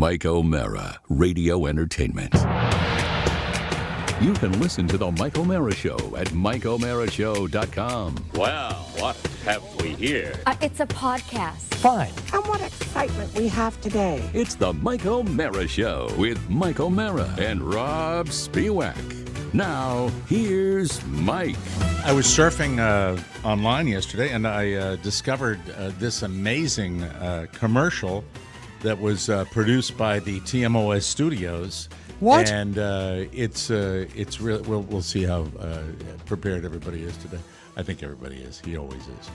Mike O'Mara, Radio Entertainment. You can listen to The Mike O'Mara Show at MikeO'MaraShow.com. Well, what have we here? It's a podcast. Fine. And what excitement we have today. It's The Mike O'Mara Show with Mike O'Mara and Rob Spiewak. Now, here's Mike. I was surfing online yesterday, and I discovered this amazing commercial that was produced by the TMOS Studios. What? And it's really. We'll see how prepared everybody is today. I think everybody is. He always is.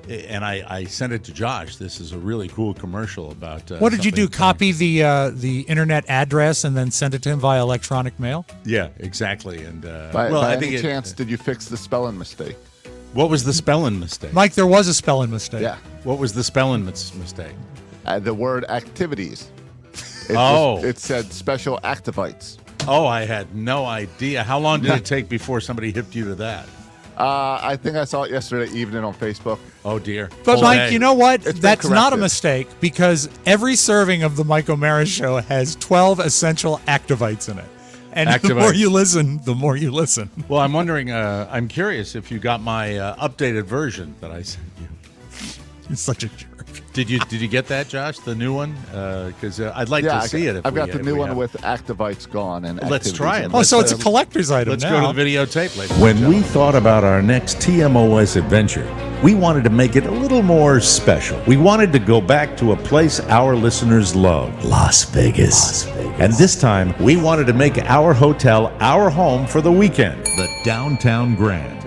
And I sent it to Josh. This is a really cool commercial about. What did you do? Copy the internet address and then send it to him via electronic mail? Yeah, exactly. And by any chance, did you fix the spelling mistake? What was the spelling mistake? Mike, there was a spelling mistake. Yeah. What was the spelling mistake? The word activities. It said special activites. Oh, I had no idea. How long did it take before somebody hipped you to that? I think I saw it yesterday evening on Facebook. Oh, dear. But, Mike, you know what? That's not a corrected. mistake because every serving of the Mike O'Mara Show has 12 essential activites in it. And the more you listen, the more you listen. Well, I'm wondering, I'm curious if you got my updated version that I sent you. You're such a jerk. Did you get that, Josh? The new one? Because I'd like to see it. I've got the new one with activites gone and let's try it. Oh, so it's a collector's item Let's now. go to the videotape later. When we thought about our next TMOS adventure, we wanted to make it a little more special. We wanted to go back to a place our listeners love, Las Vegas. And this time, we wanted to make our hotel our home for the weekend, the Downtown Grand.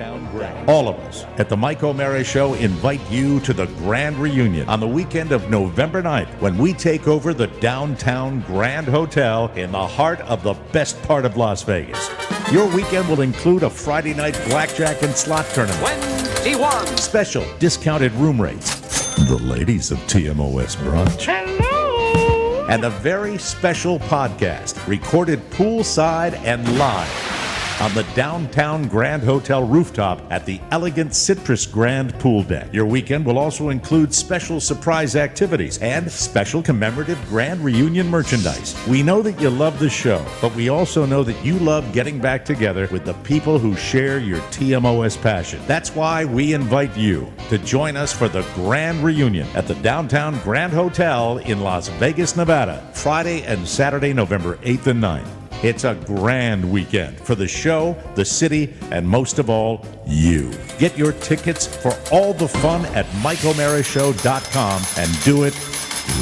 All of us at the Mike O'Mara Show invite you to the Grand Reunion on the weekend of November 9th when we take over the Downtown Grand Hotel in the heart of the best part of Las Vegas. Your weekend will include a Friday night blackjack and slot tournament, 21. special discounted room rates, the ladies of TMOS Brunch, Hello. and a very special podcast recorded poolside and live on the Downtown Grand Hotel rooftop at the elegant Citrus Grand Pool Deck. Your weekend will also include special surprise activities and special commemorative Grand Reunion merchandise. We know that you love the show, but we also know that you love getting back together with the people who share your TMOS passion. That's why we invite you to join us for the Grand Reunion at the Downtown Grand Hotel in Las Vegas, Nevada, Friday and Saturday, November 8th and 9th. It's a grand weekend for the show, the city, and most of all, you. Get your tickets for all the fun at MikeO'MaraShow.com and do it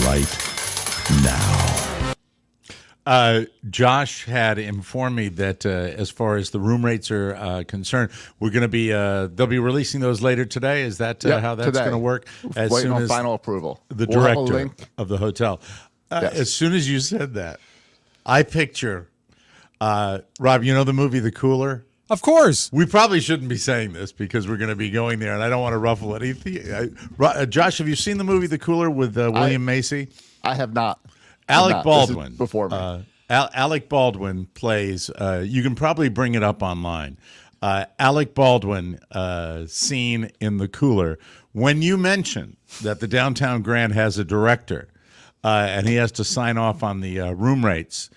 right now. Josh had informed me that as far as the room rates are concerned, we're going to be they'll be releasing those later today. Is that how that's going to work? As Waiting soon on as final approval. The We'll have a director link. of the hotel. Yes. As soon as you said that, I picture Rob. You know the movie The Cooler. Of course. We probably shouldn't be saying this because we're going to be going there, and I don't want to ruffle anything. Josh, have you seen the movie The Cooler with William Macy? I have not. Alec Baldwin. This is before me. Alec Baldwin plays. You can probably bring it up online. Alec Baldwin scene in The Cooler. When you mention that the Downtown Grand has a director and he has to sign off on the room rates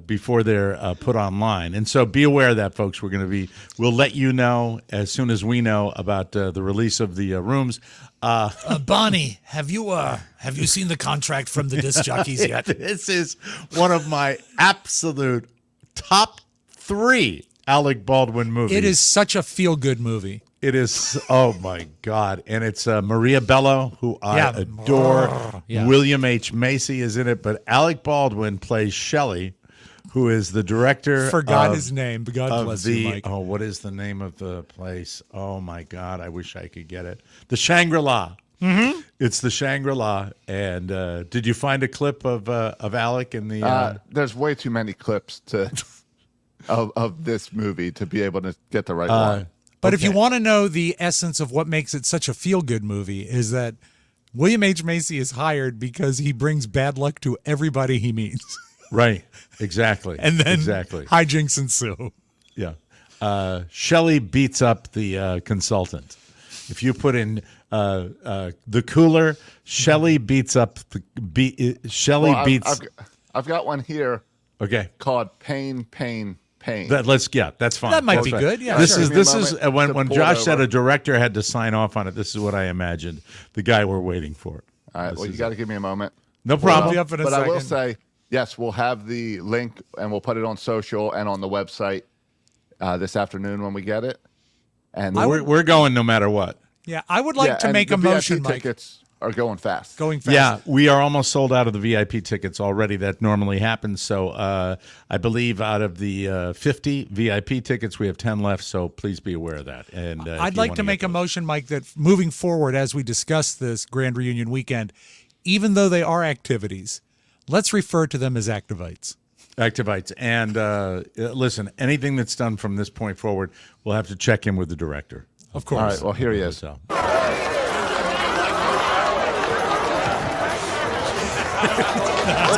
before they're put online, and so be aware of that, folks. We'll let you know as soon as we know about the release of the rooms. Bonnie, have you seen the contract from the disc jockeys yet? This is one of my absolute top 3 Alec Baldwin movies. It is such a feel-good movie. It is, oh my God. And it's Maria Bello, who I adore. Yeah. William H. Macy is in it, but Alec Baldwin plays Shelley, who is the director. Forgot his name, but God bless you, Mike. Oh, what is the name of the place? Oh my God, I wish I could get it. The Shangri-La. Mm-hmm. It's the Shangri-La. And did you find a clip of Alec in the... There's way too many clips of this movie to be able to get the right one. But if you want to know the essence of what makes it such a feel-good movie is that William H. Macy is hired because he brings bad luck to everybody he meets. Right, exactly. And then exactly. hijinks ensue. Yeah. Shelley beats up the consultant. If you put in the cooler. Shelley beats up the Shelley Well, beats. I've got one here Okay. called Pain, Pain, Pain. That's fine. That might That's be fine. good. Yeah, this sure. is Give me a this is moment to when pull Josh it said over. a director had to sign off on it. This is what I imagined. The guy we're waiting for. All right, This well, you is got to give me a moment. No I'll problem. be up in a But I will second. say, yes, we'll have the link and we'll put it on social and on the website this afternoon when we get it. And We're going no matter what. Yeah, I would like to and make the a motion, VIP Mike. tickets are going fast. Going fast. Yeah, we are almost sold out of the VIP tickets already. That normally happens. So I believe out of the 50 VIP tickets, we have 10 left. So please be aware of that. And I'd like to make a motion, Mike, that moving forward as we discuss this Grand Reunion weekend, even though they are activities, let's refer to them as activites. Activites. And listen, anything that's done from this point forward, we'll have to check in with the director. Of course. All right, well, here he is. So.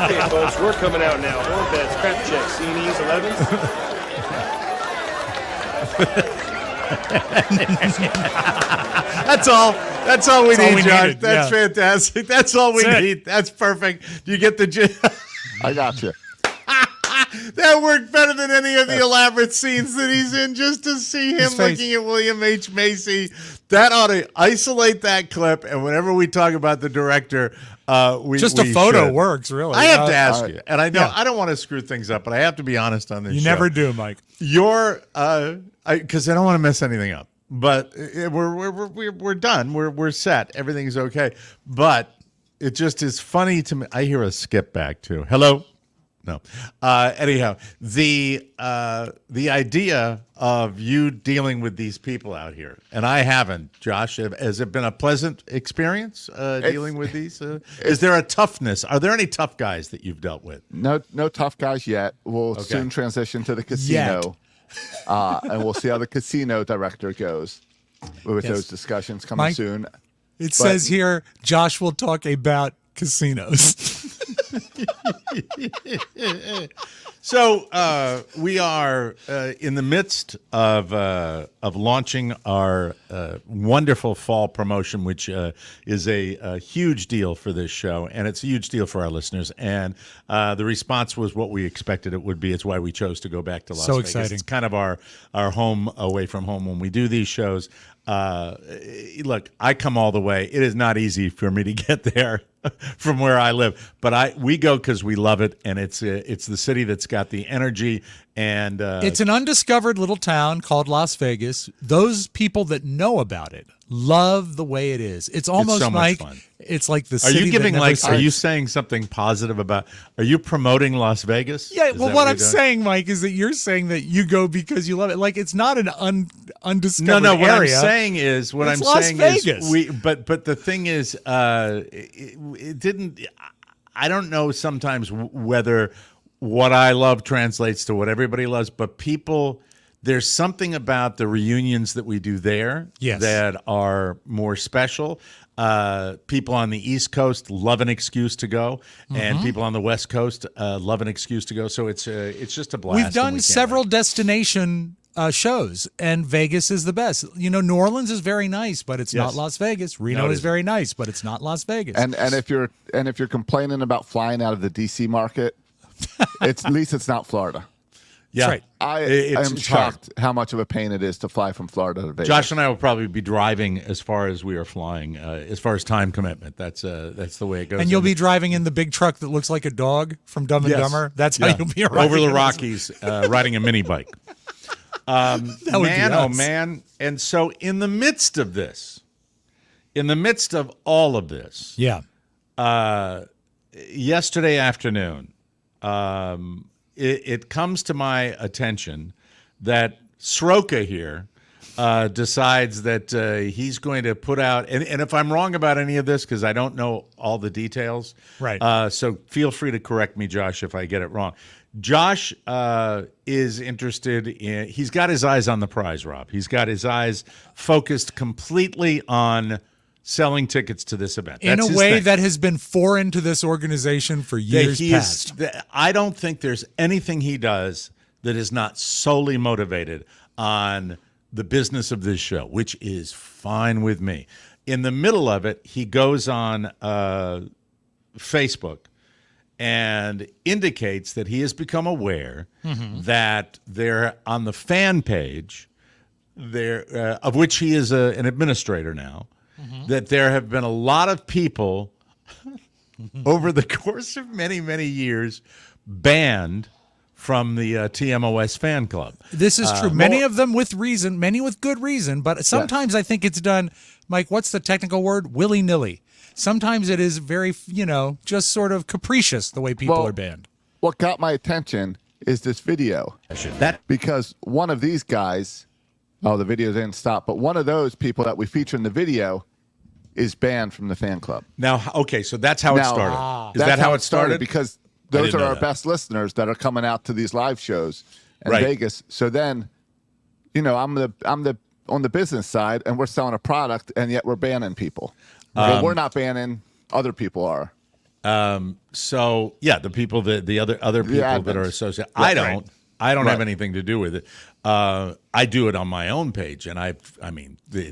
Okay, folks, we're coming out now. Horn beds, crap checks, C&Es, 11s. That's all. That's all we That's all need, we Josh. needed, That's yeah. fantastic. That's all we That's it. need. That's perfect. You get the. I got you. That worked better than any of the elaborate scenes that he's in. Just to see him His face. looking at William H. Macy, that ought to isolate that clip. And whenever we talk about the director, we Just we a photo should. works, really. I have to ask all right. you, and I know Yeah. I don't want to screw things up, but I have to be honest on this. You show. never do, Mike. You're, because I don't want to mess anything up. But we're done. We're set. Everything's okay. But it just is funny to me. I hear a skip back too. Hello. No. Anyhow, the idea of you dealing with these people out here, and I haven't, Josh. Has it been a pleasant experience dealing with these? Is there a toughness? Are there any tough guys that you've dealt with? No tough guys yet. We'll soon transition to the casino, and we'll see how the casino director goes with those discussions coming Mike? soon. It says here, Josh will talk about casinos. So we are in the midst of launching our wonderful fall promotion, which is a huge deal for this show, and it's a huge deal for our listeners. And the response was what we expected it would be. It's why we chose to go back to Las So Vegas. exciting. It's kind of our home away from home when we do these shows. Look, I come all the way. It is not easy for me to get there from where I live, but we go because we love it, and it's the city that's got the energy, and It's an undiscovered little town called Las Vegas. Those people that know about it love the way it is. It's almost so much like fun. it's like the Are city you giving that never like? Are sleeps. you saying something positive about? Are you promoting Las Vegas? Yeah, Is well, that what you're I'm doing? saying, Mike, is that you're saying that you go because you love it. Like, it's not an undiscovered No. What area. I'm saying is, It's Las Vegas. But the thing is, it didn't. I don't know sometimes whether what I love translates to what everybody loves, but people. There's something about the reunions that we do there Yes. that are more special. People on the East Coast love an excuse to go, and people on the West Coast love an excuse to go. So it's just a blast. We've and done we can't several wait. destination shows, and Vegas is the best. You know, New Orleans is very nice, but it's not Yes. Las Vegas. Reno No, it is isn't. very nice, but it's not Las Vegas. And if you're complaining about flying out of the DC market, at least it's not Florida. Yeah, right. I It's am hard. shocked how much of a pain it is to fly from Florida to Vegas. Josh and I will probably be driving as far as we are flying, as far as time commitment. That's the way it goes. And you'll be driving in the big truck that looks like a dog from Dumb and Yes. Dumber. That's Yeah. how you'll be arriving over the in this- Rockies, riding a mini bike. That would Man, be oh us. man! And so, in the midst of this, in the midst of all of this, Yeah. yesterday afternoon, it comes to my attention that Sroka here decides that he's going to put out, and if I'm wrong about any of this, because I don't know all the details, Right. So feel free to correct me, Josh, if I get it wrong. Josh is interested in, he's got his eyes on the prize, Rob. He's got his eyes focused completely on selling tickets to this event. In That's a his way thing. that has been foreign to this organization for That years he is- past. that I don't think there's anything he does that is not solely motivated on the business of this show, which is fine with me. in the middle of it, he goes on Facebook and indicates that he has become aware that there on the fan page, there of which he is an administrator now, that there have been a lot of people over the course of many, many years banned from the TMOS fan club. This is true. Many of them with reason, many with good reason, but sometimes I think it's done, Mike, what's the technical word? Willy-nilly. Sometimes it is very, just sort of capricious the way people are banned. What got my attention is this video. Because one of these guys, the video didn't stop, but one of those people that we feature in the video is banned from the fan club. Now, okay, so that's how it started. Is that how it started? Because those are our best listeners that are coming out to these live shows in Vegas. So then, I'm on the business side, and we're selling a product, and yet we're banning people. Well, we're not banning; other people are. So yeah, the people the other people that are associated. I don't have anything to do with it. I do it on my own page, and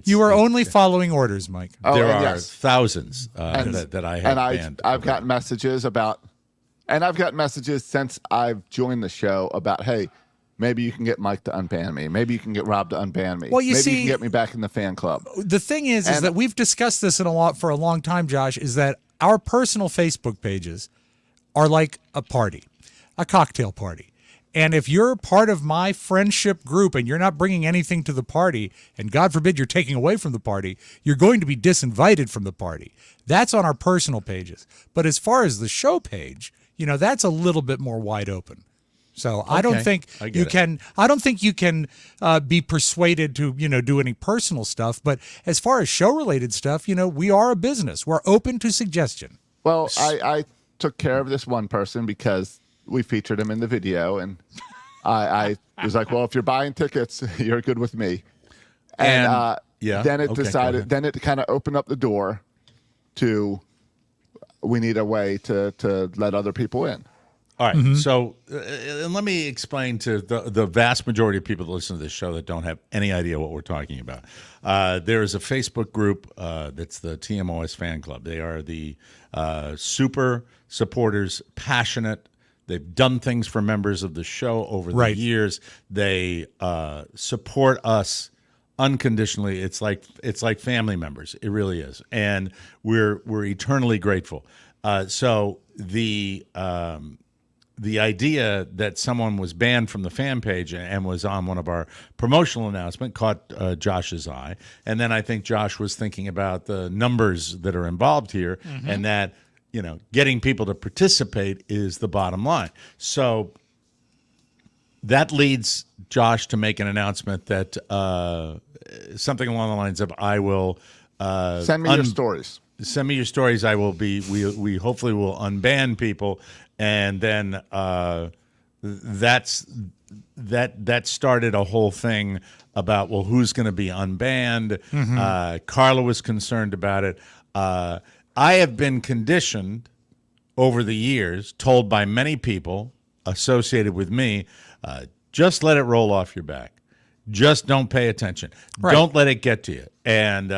you are only following orders, Mike. There are thousands that I have banned. I've gotten messages about, and I've gotten messages since I've joined the show about, hey, maybe you can get Mike to unban me. Maybe you can get Rob to unban me. Well, maybe you can get me back in the fan club. The thing is that we've discussed this for a long time, Josh, is that our personal Facebook pages are like a party, a cocktail party. And if you're part of my friendship group and you're not bringing anything to the party, and God forbid you're taking away from the party, you're going to be disinvited from the party. That's on our personal pages. But as far as the show page, that's a little bit more wide open. So I don't think you can. I don't think you can be persuaded to do any personal stuff. But as far as show related stuff, we are a business. We're open to suggestion. Well, I took care of this one person because we featured him in the video, and I was like, well, if you're buying tickets, you're good with me. And then it decided. Then it kind of opened up the door to we need a way to let other people in. All right, so let me explain to the vast majority of people that listen to this show that don't have any idea what we're talking about. There is a Facebook group that's the TMOS Fan Club. They are the super supporters, passionate. They've done things for members of the show over the years. They support us unconditionally. It's like family members. It really is, and we're eternally grateful. So the idea that someone was banned from the fan page and was on one of our promotional announcements caught Josh's eye. And then I think Josh was thinking about the numbers that are involved here and that, getting people to participate is the bottom line. So that leads Josh to make an announcement that something along the lines of, I will send me your stories. Send me your stories. I will be. We hopefully will unban people, and then that started a whole thing about who's going to be unbanned. Carla was concerned about it. I have been conditioned over the years, told by many people associated with me, just let it roll off your back. Just don't pay attention. Don't let it get to you. And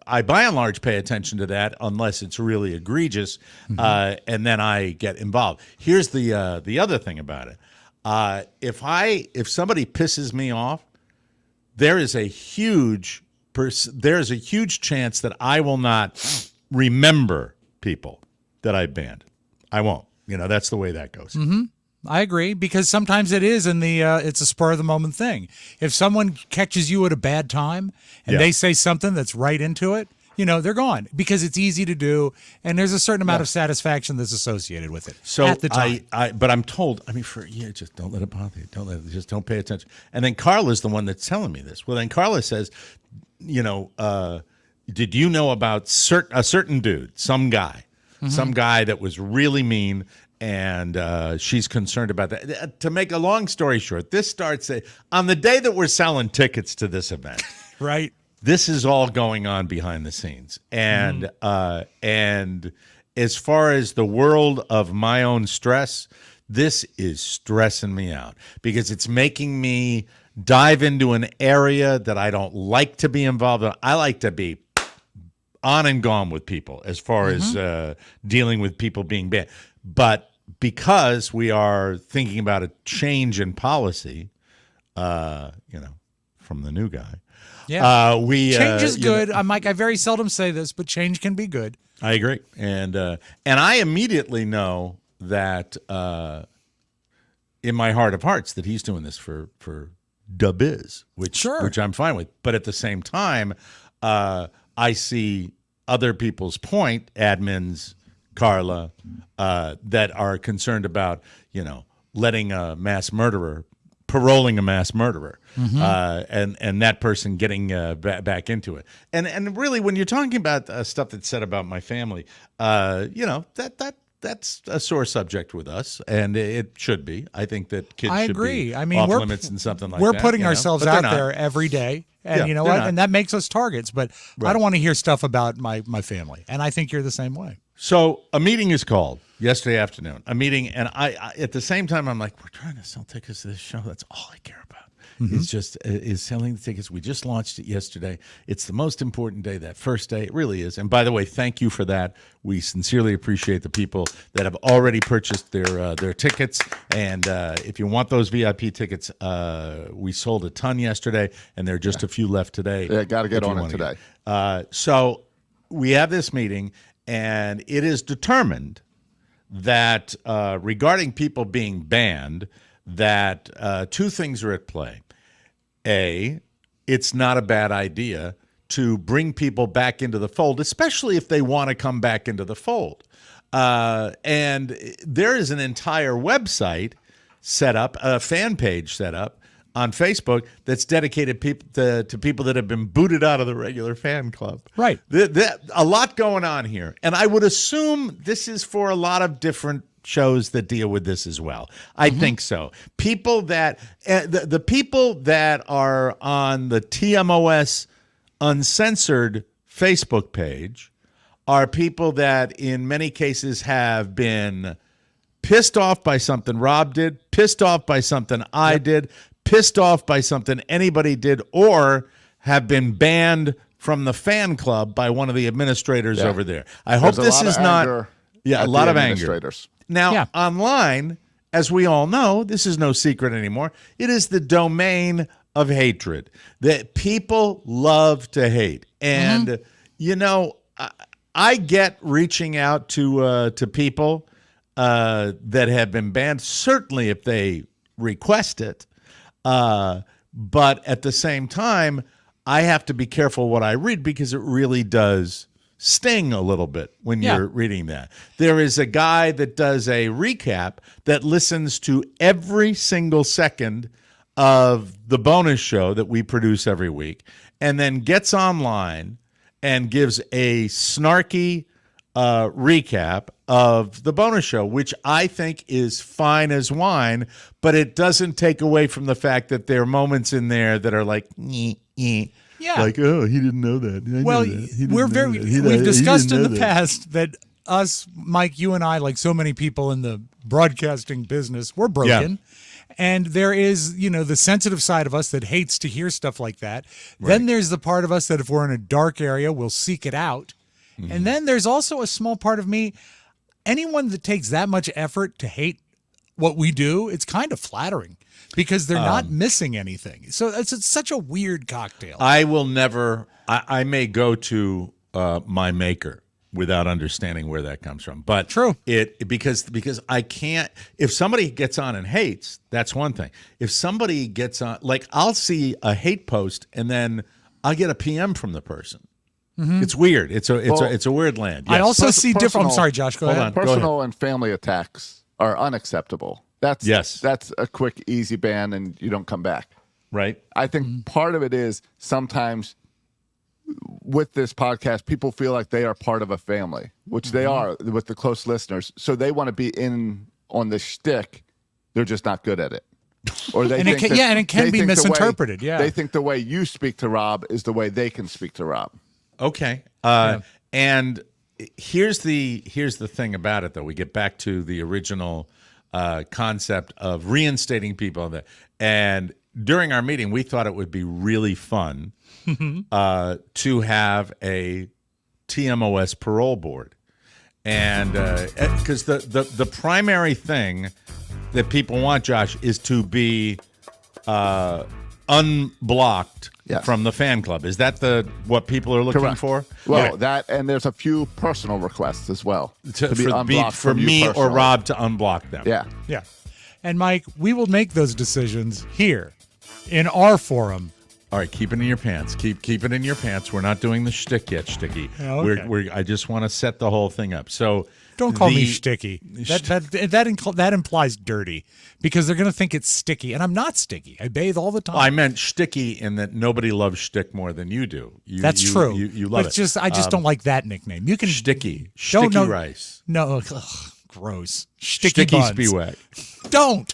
I, by and large, pay attention to that unless it's really egregious, and then I get involved. Here's the other thing about it: if somebody pisses me off, there is a huge chance that I will not remember people that I banned. I won't. That's the way that goes. I agree, because sometimes it is it's a spur of the moment thing. If someone catches you at a bad time and they say something that's right into it, they're gone, because it's easy to do, and there's a certain amount of satisfaction that's associated with it. So at the time. But I'm told, just don't let it bother you. Just don't pay attention. And then Carla's the one that's telling me this. Well, then Carla says, did you know about a certain dude, some guy that was really mean? And she's concerned about that. To make a long story short, this starts on the day that we're selling tickets to this event. Right. This is all going on behind the scenes. And as far as the world of my own stress, this is stressing me out because it's making me dive into an area that I don't like to be involved in. I like to be on and gone with people as far as dealing with people being banned. But because we are thinking about a change in policy, from the new guy. Yeah. Change is good. Mike, I very seldom say this, but change can be good. I agree. And I immediately know that in my heart of hearts that he's doing this for biz, which I'm fine with. But at the same time, I see other people's point, admins, Carla, that are concerned about, letting a mass murderer, paroling a mass murderer, and that person getting back into it. And really, when you're talking about stuff that's said about my family, that's a sore subject with us, and it should be. I think that kids should be off limits and something like that. We're putting ourselves out there every day, and you know what? And that makes us targets. But I don't want to hear stuff about my family, and I think you're the same way. So a meeting is called yesterday afternoon. A meeting, and I at the same time, I'm like, we're trying to sell tickets to this show. That's all I care about. It's just is selling the tickets. We just launched it yesterday. It's the most important day, that first day. It really is. And by the way, thank you for that. We sincerely appreciate the people that have already purchased their tickets. And if you want those VIP tickets, we sold a ton yesterday, and there are just a few left today. Yeah, got to get on it today. So we have this meeting, and it is determined that regarding people being banned, that two things are at play. A, it's not a bad idea to bring people back into the fold, especially if they want to come back into the fold. And there is an entire website set up, a fan page set up on Facebook that's dedicated to people that have been booted out of the regular fan club. Right. A lot going on here. And I would assume this is for a lot of different shows that deal with this as well. I think so. People that the people that are on the TMOS Uncensored Facebook page are people that in many cases have been pissed off by something Rob did, pissed off by something I did, pissed off by something anybody did, or have been banned from the fan club by one of the administrators over there. I hope this is not a lot of anger. Now, online, as we all know, this is no secret anymore. It is the domain of hatred that people love to hate. And, I get reaching out to people that have been banned, certainly if they request it. But at the same time, I have to be careful what I read because it really does sting a little bit when you're reading that. There is a guy that does a recap that listens to every single second of the bonus show that we produce every week and then gets online and gives a snarky recap of the bonus show, which I think is fine as wine, but it doesn't take away from the fact that there are moments in there that are like, like, oh, he didn't know that. We've discussed in the past that us, Mike, you and I, like so many people in the broadcasting business, we're broken. And there is, the sensitive side of us that hates to hear stuff like that. Right. Then there's the part of us that if we're in a dark area, we'll seek it out. And then there's also a small part of me, anyone that takes that much effort to hate what we do, it's kind of flattering because they're not missing anything. So it's such a weird cocktail. I will never, I may go to my maker without understanding where that comes from. But true. Because I can't, if somebody gets on and hates, that's one thing. If somebody gets on, like I'll see a hate post and then I'll get a PM from the person. It's weird. It's a weird land. Yes. I also see different. I'm sorry, Josh. Go ahead. Personal and family attacks are unacceptable. That's a quick, easy ban, and you don't come back. Right. I think part of it is sometimes with this podcast, people feel like they are part of a family, which they are with the close listeners. So they want to be in on the shtick. They're just not good at it. Or they think and it can be misinterpreted. They think the way you speak to Rob is the way they can speak to Rob. Okay. And here's the thing about it, though. We get back to the original concept of reinstating people. And during our meeting, we thought it would be really fun to have a TMOS Parole Board. And because the primary thing that people want, Josh, is to be unblocked from the fan club. Is that what people are looking Correct. for? Well, that, and there's a few personal requests as well. To be unblocked for me or Rob to unblock them. Yeah. Yeah. And Mike, we will make those decisions here in our forum. All right, keep it in your pants. Keep it in your pants. We're not doing the shtick yet, Schticky. Oh, okay. I just want to set the whole thing up. So don't call me Schticky. That implies dirty, because they're going to think it's sticky, and I'm not sticky. I bathe all the time. I meant Schticky in that nobody loves shtick more than you do. That's true. You love it. I just don't like that nickname. You can Schticky rice. No, gross. Sticky buns. Spiewak. Don't.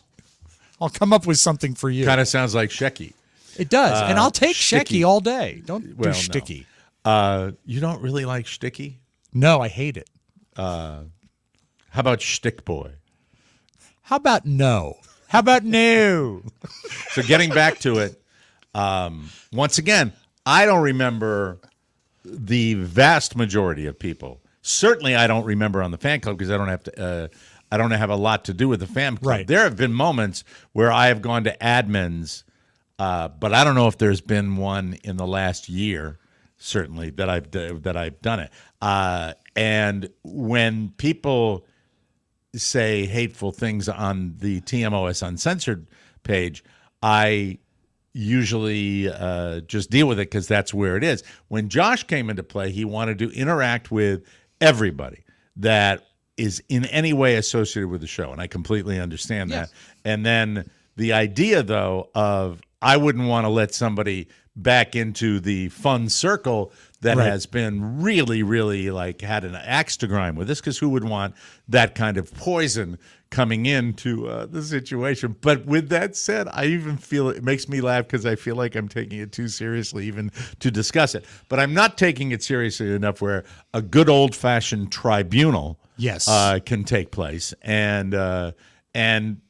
I'll come up with something for you. Kind of sounds like Shecky. It does, and I'll take Shecky all day. Don't do Sticky. No. You don't really like Sticky? No, I hate it. How about Shtick Boy? How about no? How about no? So getting back to it, once again, I don't remember the vast majority of people. Certainly, I don't remember on the fan club because I don't have to. I don't have a lot to do with the fan club. Right. There have been moments where I have gone to admins, but I don't know if there's been one in the last year. Certainly that I've done it. And when people say hateful things on the TMOS Uncensored page, I usually just deal with it because that's where it is. When Josh came into play, he wanted to interact with everybody that is in any way associated with the show, and I completely understand that. And then the idea, though, of I wouldn't want to let somebody back into the fun circle that has been really, really like had an axe to grind with this, because who would want that kind of poison coming into the situation? But with that said, I even feel it makes me laugh because I feel like I'm taking it too seriously even to discuss it. But I'm not taking it seriously enough where a good old-fashioned tribunal can take place. And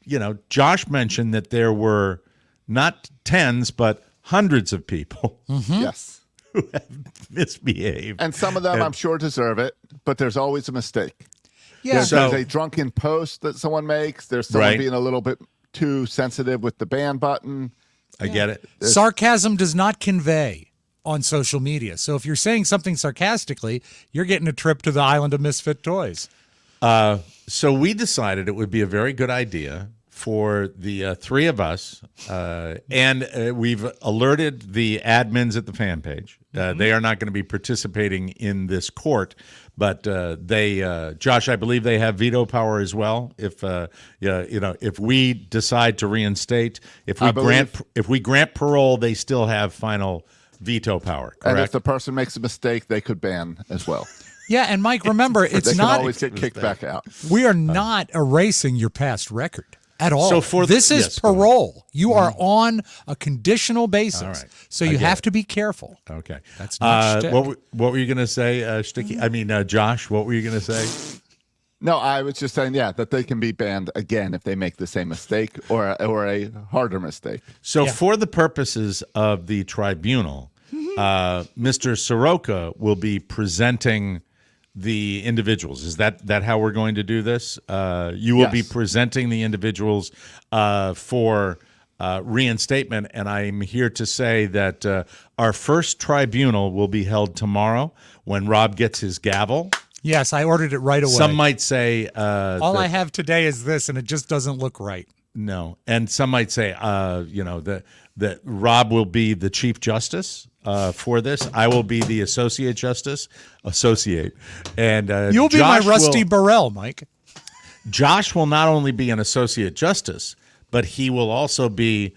you know, Josh mentioned that there were not tens, but hundreds of people Yes. who have misbehaved. And some of them, I'm sure, deserve it, but there's always a mistake. Yeah. There's a drunken post that someone makes. There's someone being a little bit too sensitive with the ban button. I get it. Sarcasm does not convey on social media. So if you're saying something sarcastically, you're getting a trip to the island of misfit toys. So we decided it would be a very good idea for the three of us, and we've alerted the admins at the fan page. They are not going to be participating in this court, but Josh, I believe they have veto power as well. If if we decide to reinstate, if we grant parole, they still have final veto power. Correct? And if the person makes a mistake, they could ban as well. Yeah, and Mike, remember, They can always get kicked back out. We are not erasing your past record at all. So this is parole. You are on a conditional basis. All right. So you have to be careful. Okay. That's not shtick. What were you going to say, Sticky? I mean, Josh, what were you going to say? No, I was just saying, that they can be banned again if they make the same mistake or a harder mistake. So for the purposes of the tribunal, Mr. Soroka will be presenting the individuals. Is that how we're going to do this? You will be presenting the individuals for reinstatement, and I'm here to say that our first tribunal will be held tomorrow when Rob gets his gavel. Yes, I ordered it right away. Some might say all I have today is this, and it just doesn't look right. No, and some might say that Rob will be the Chief Justice for this. I will be the Associate Justice. And you'll be Josh my Rusty Burrell, Mike. Josh will not only be an Associate Justice, but he will also be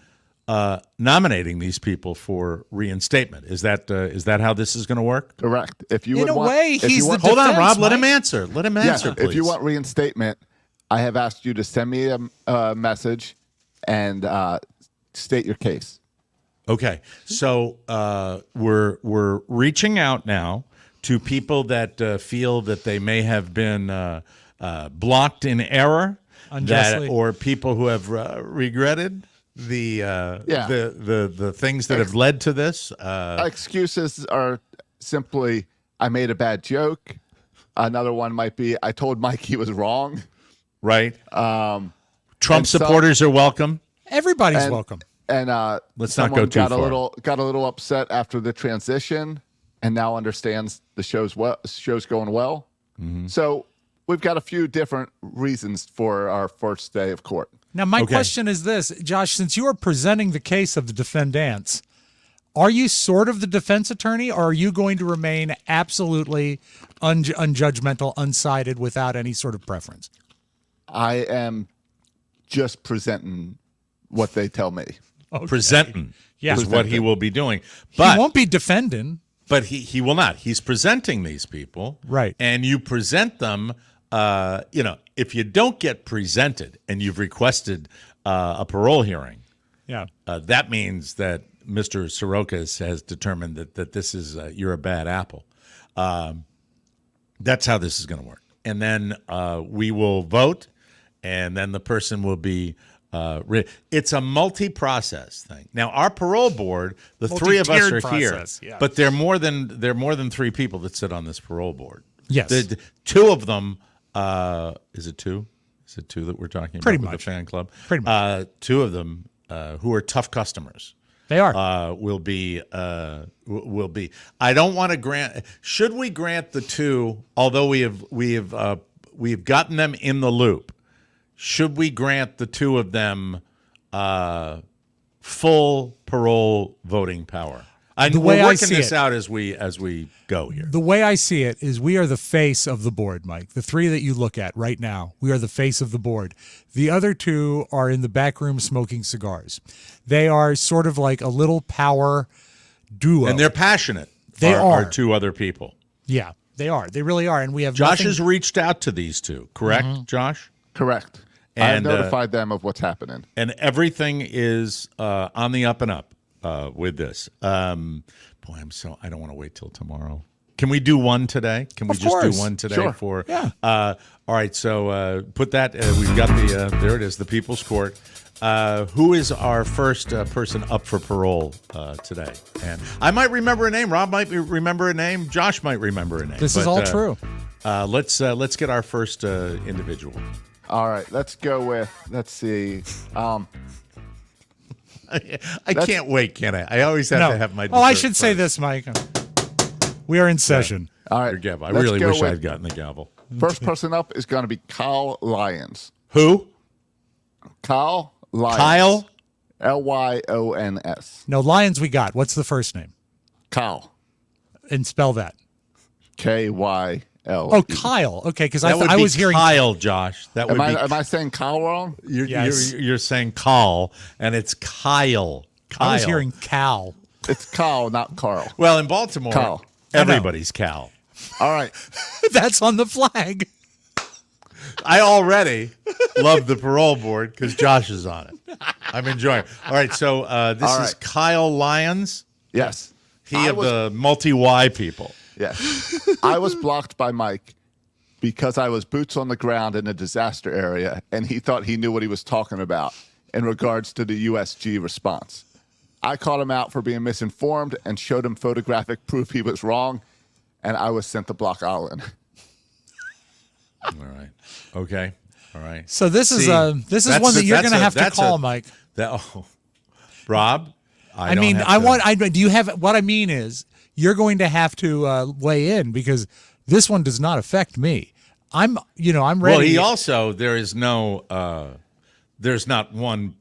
nominating these people for reinstatement. Is that how this is going to work? Correct. If you In a way, he's the Hold on, defense, Rob. Let Mike. him answer. Let him answer, please. If you want reinstatement, I have asked you to send me a message and state your case. Okay, so we're reaching out now to people that feel that they may have been blocked in error, or people who have regretted the things that have led to this. Excuses are simply, I made a bad joke. Another one might be I told Mike he was wrong. Right. Trump supporters are welcome. Everybody's welcome. And let's not go too far. Got a little upset after the transition, and now understands the show's going well. Mm-hmm. So we've got a few different reasons for our first day of court. Now, my question is this, Josh, since you are presenting the case of the defendants, are you sort of the defense attorney, or are you going to remain absolutely unjudgmental, unsided, without any sort of preference? I am just presenting what they tell me. Okay. Presenting is what he will be doing. But he won't be defending. But he will not. He's presenting these people. Right. And you present them, if you don't get presented and you've requested a parole hearing, that means that Mr. Sorokas has determined that this is, you're a bad apple. That's how this is going to work. And then we will vote, and then the person will be it's a multi-process thing. Now, our parole board, the three of us are process, here, but there are more than three people that sit on this parole board. Yes, the two of them. Is it two? Is it two that we're talking about? Pretty with much. The fan club. Pretty much. Two of them who are tough customers. They are. Will be. I don't want to grant. Should we grant the two? Although we've gotten them in the loop. Should we grant the two of them full parole voting power? We're working this out as we go here. The way I see it is we are the face of the board, Mike. The three that you look at right now, we are the face of the board. The other two are in the back room smoking cigars. They are sort of like a little power duo. And they're passionate. They are. Our two other people. Yeah, they are. They really are. And we have Josh has reached out to these two, correct, Josh? Correct. And I notified them of what's happening. And everything is on the up and up with this. I don't want to wait till tomorrow. Can we do one today? Can we just do one today? Sure. All right, so put that. We've got there it is, the People's Court. Who is our first person up for parole today? And I might remember a name. Rob might remember a name. Josh might remember a name. This is all true. Let's get our first individual. All right, let's go with, let's see. I can't wait, can I? I always have to have my dessert I should first. say this, Mike. We are in session. All right. Your gavel. I really wish I had gotten the gavel. First person up is going to be Kyle Lyons. Who? Kyle Lyons. Kyle? Lyons. No, Lyons we got. What's the first name? Kyle. And spell that. Kyle. Oh, Kyle. Okay, because I was hearing Kyle, Josh. That would be. Am I saying Kyle wrong? You're saying Kyle, and it's Kyle. I was hearing Cal. It's Kyle, not Carl. Well, in Baltimore, Kyle. Everybody's Cal. All right. That's on the flag. I already love the parole board because Josh is on it. I'm enjoying it. All right, so this is Kyle Lyons. Yes. The multi-Y people. Yes. I was blocked by Mike because I was boots on the ground in a disaster area, and he thought he knew what he was talking about in regards to the USG response. I called him out for being misinformed and showed him photographic proof he was wrong, and I was sent to Block Island. All right. Okay. All right. So this is one that you're going to have to call, Mike. Rob? Do you have, what I mean is, you're going to have to weigh in because this one does not affect me. I'm ready. Well, he also, there's not one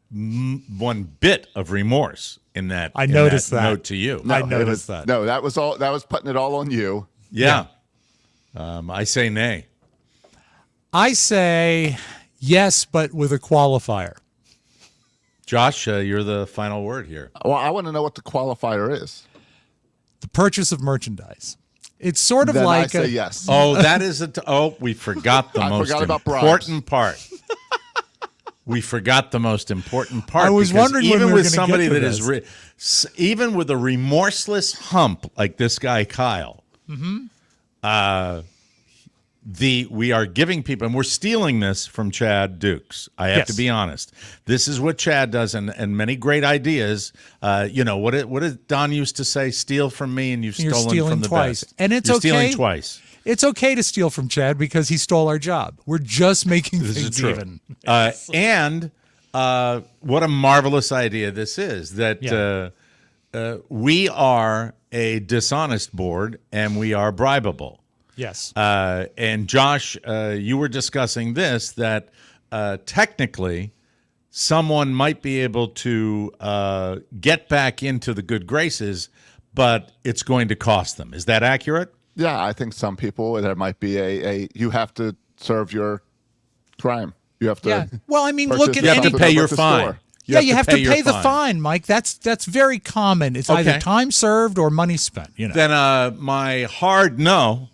bit of remorse in that. I noticed that note to you. I noticed that. No, that was putting it all on you. Yeah. I say nay. I say yes, but with a qualifier. Josh, you're the final word here. Well, I want to know what the qualifier is. The purchase of merchandise. It's sort of like I say yes. Oh, that is we forgot the most important part. We forgot the most important part. I was wondering even when we were with somebody get to that is even with a remorseless hump like this guy Kyle, we are giving people, and we're stealing this from Chad Dukes. I have to be honest. This is what Chad does, and many great ideas. What did Don used to say? Steal from me, and you're stolen from the twice. best. And it's You're okay. stealing twice. It's okay to steal from Chad because he stole our job. We're just making This is things true. even. And what a marvelous idea this is, that we are a dishonest board, and we are bribable. Yes. And Josh, you were discussing this, that technically someone might be able to get back into the good graces, but it's going to cost them. Is that accurate? Yeah, I think some people, there might be you have to serve your crime. You have to. Yeah. Well, I mean, purchase look at You have to any- pay your the fine. store. You have to your pay the fine, Mike. That's very common. It's either time served or money spent. Then my hard no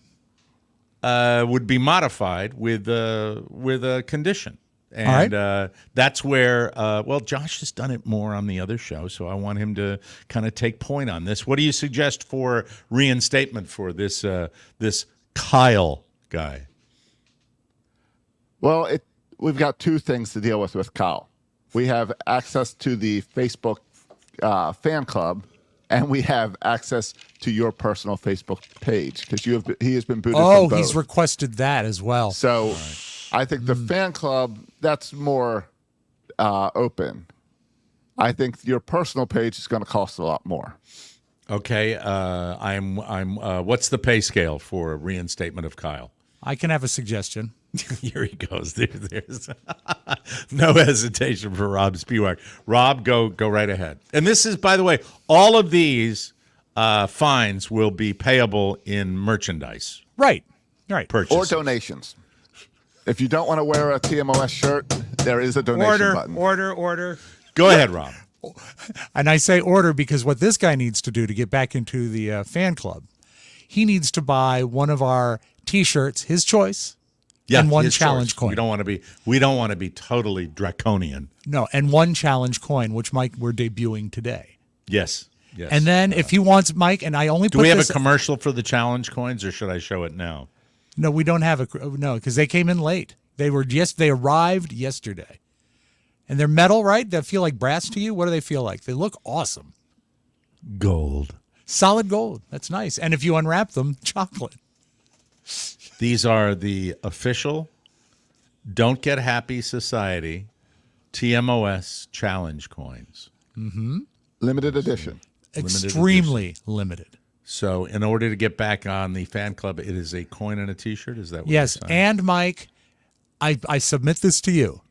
would be modified with a condition. And that's where, Josh has done it more on the other show, so I want him to kind of take point on this. What do you suggest for reinstatement for this Kyle guy? Well, we've got two things to deal with Kyle. We have access to the Facebook fan club, and we have access to your personal Facebook page because he has been booted from both. He's requested that as well. So I think the fan club, that's more open. I think your personal page is going to cost a lot more. Okay, what's the pay scale for reinstatement of Kyle? I can have a suggestion. Here he goes. There's no hesitation for Rob Spiewak. Rob, go right ahead. And this is, by the way, all of these fines will be payable in merchandise. Right. Purchases. Or donations. If you don't want to wear a TMOS shirt, there is a donation button. Order. Go ahead, Rob. And I say order because what this guy needs to do to get back into the fan club, he needs to buy one of our T-shirts, his choice, and one challenge coin. We don't want to be totally draconian. No, and one challenge coin, which Mike we're debuting today. Yes. And then if he wants Mike, and I only do we have a commercial for the challenge coins, or should I show it now? No, we don't have because they came in late. They arrived yesterday. And they're metal, right? They feel like brass to you? What do they feel like? They look awesome. Gold. Solid gold. That's nice. And if you unwrap them, chocolate. These are the official Don't Get Happy Society TMOS challenge coins. Mm-hmm. Limited edition. Extremely limited. So in order to get back on the fan club, it is a coin and a T-shirt? Is that what Yes, you're saying? and Mike, I submit this to you.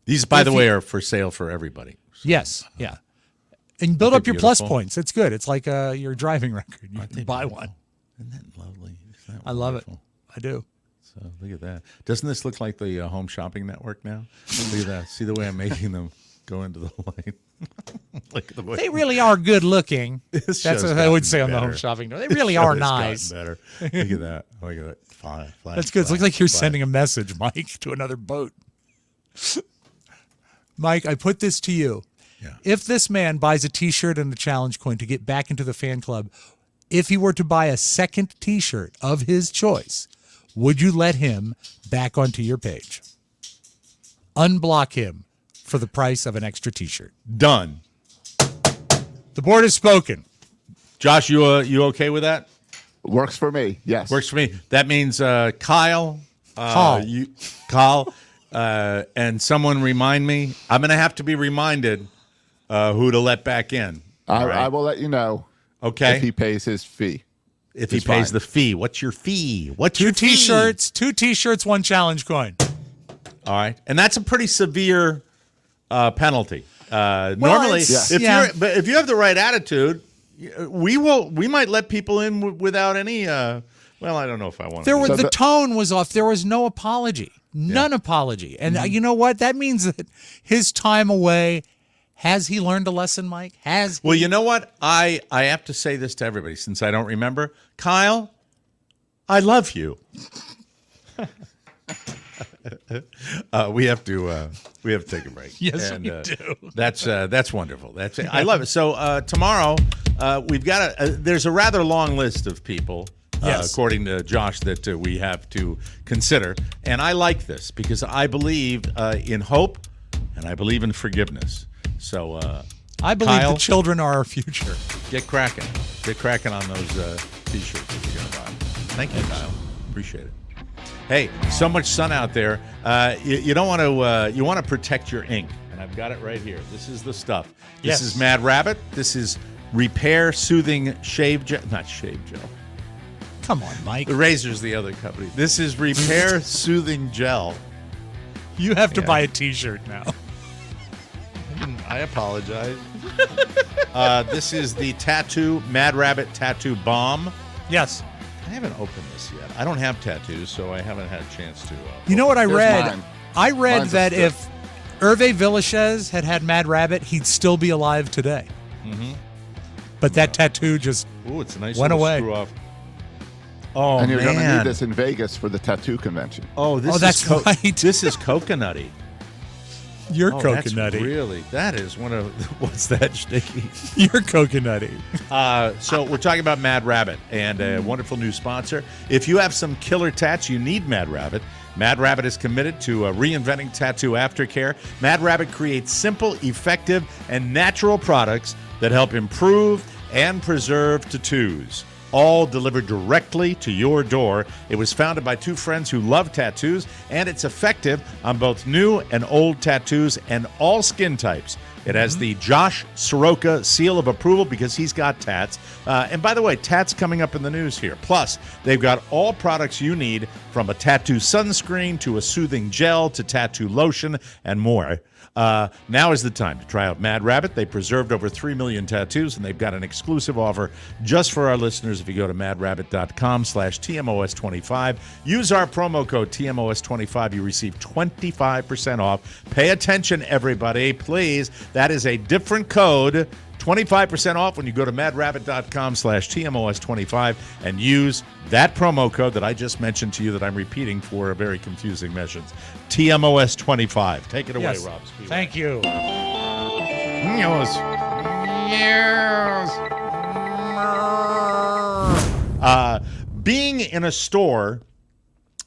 These, by the way, are for sale for everybody. So, yes, yeah. And build up your beautiful? plus points. It's good. It's like your driving record. You can buy beautiful? one. Isn't that lovely? Isn't that I love it. wonderful? I do. So look at that. Doesn't this look like the Home Shopping Network now? Look at that. See the way I'm making them go into the light? Look at the way They really are good looking. This That's show's what I would gotten say on the better. Home Shopping Network. They really This are show has nice. gotten better. Look at that. Look at that. Fine. That's good. It looks like you're sending a message, Mike, to another boat. Mike, I put this to you. Yeah. If this man buys a T-shirt and a challenge coin to get back into the fan club, if he were to buy a second T-shirt of his choice, would you let him back onto your page? Unblock him for the price of an extra T-shirt. Done. The board has spoken. Josh, you okay with that? Works for me. Yes. Works for me. That means Kyle. Kyle. And someone remind me. I'm going to have to be reminded who to let back in. I will let you know. Okay. If he pays his fee. If he pays the fee. What's your fee? What's Two your fee? T-shirts, one challenge coin. All right. And that's a pretty severe penalty. Normally, if you have the right attitude, we might let people in without any. Well, I don't know if I want to. The tone was off. There was no apology, none apology, and you know what? That means that his time away. Has he learned a lesson, Mike? Well, you know what? I have to say this to everybody since I don't remember. Kyle, I love you. We have to take a break. Yes, we do. That's wonderful. I love it. So tomorrow we've got there's a rather long list of people Yes. according to Josh, that we have to consider. And I like this because I believe in hope and I believe in forgiveness. So I believe Kyle, the children are our future. get cracking. Get cracking on those T-shirts if you're going to buy them. Thank you, Kyle. Appreciate it. Hey, so much sun out there. You don't want to. You want to protect your ink, and I've got it right here. This is the stuff. This is Mad Rabbit. This is Repair Soothing Shave Gel. Not shave gel. Come on, Mike. The razor's the other company. This is Repair Soothing Gel. You have to buy a T-shirt now. I apologize. This is the Mad Rabbit Tattoo Bomb. Yes. I haven't opened this yet. I don't have tattoos, so I haven't had a chance to. You know what I Here's read? mine. I read Mine's that a if Hervé Villachez had Mad Rabbit, he'd still be alive today. Mm-hmm. But that tattoo just it's a nice went little away. screw off. Oh, And you're going to man. need this in Vegas for the tattoo convention. Oh, that's right. This is coconutty. You're That's coconutty. really, that is one of, what's that, Schticky? You're coconutty. So we're talking about Mad Rabbit and a wonderful new sponsor. If you have some killer tats, you need Mad Rabbit. Mad Rabbit is committed to reinventing tattoo aftercare. Mad Rabbit creates simple, effective, and natural products that help improve and preserve tattoos, all delivered directly to your door. It was founded by two friends who love tattoos, and it's effective on both new and old tattoos and all skin types. It has the Josh Soroka seal of approval because he's got tats. And by the way, tats coming up in the news here. Plus, they've got all products you need, from a tattoo sunscreen to a soothing gel to tattoo lotion and more. Now is the time to try out Mad Rabbit. They preserved over 3 million tattoos, and they've got an exclusive offer just for our listeners. If you go to madrabbit.com/TMOS25, use our promo code TMOS25, you receive 25% off. Pay attention, everybody, please. That is a different code. 25% off when you go to madrabbit.com/TMOS25 and use that promo code that I just mentioned to you that I'm repeating for a very confusing message. TMOS25. Take it away, Yes. Rob. Thank you. Being in a store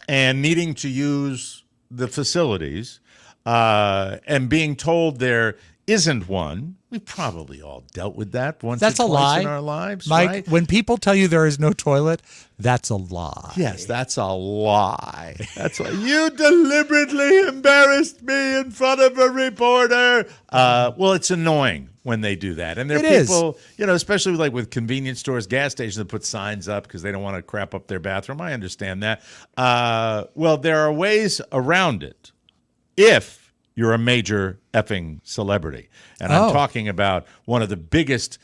and needing to use the facilities and being told there isn't one, we've probably all dealt with that once That's or a twice lie. in our lives, Mike, right? when people tell you there is no toilet, that's a lie. Yes, that's a lie. That's why you deliberately embarrassed me in front of a reporter. Well, it's annoying when they do that. And there are It is. people, you know, especially like with convenience stores, gas stations that put signs up because they don't want to crap up their bathroom. I understand that. Well, there are ways around it if you're a major effing celebrity. And I'm talking about one of the biggest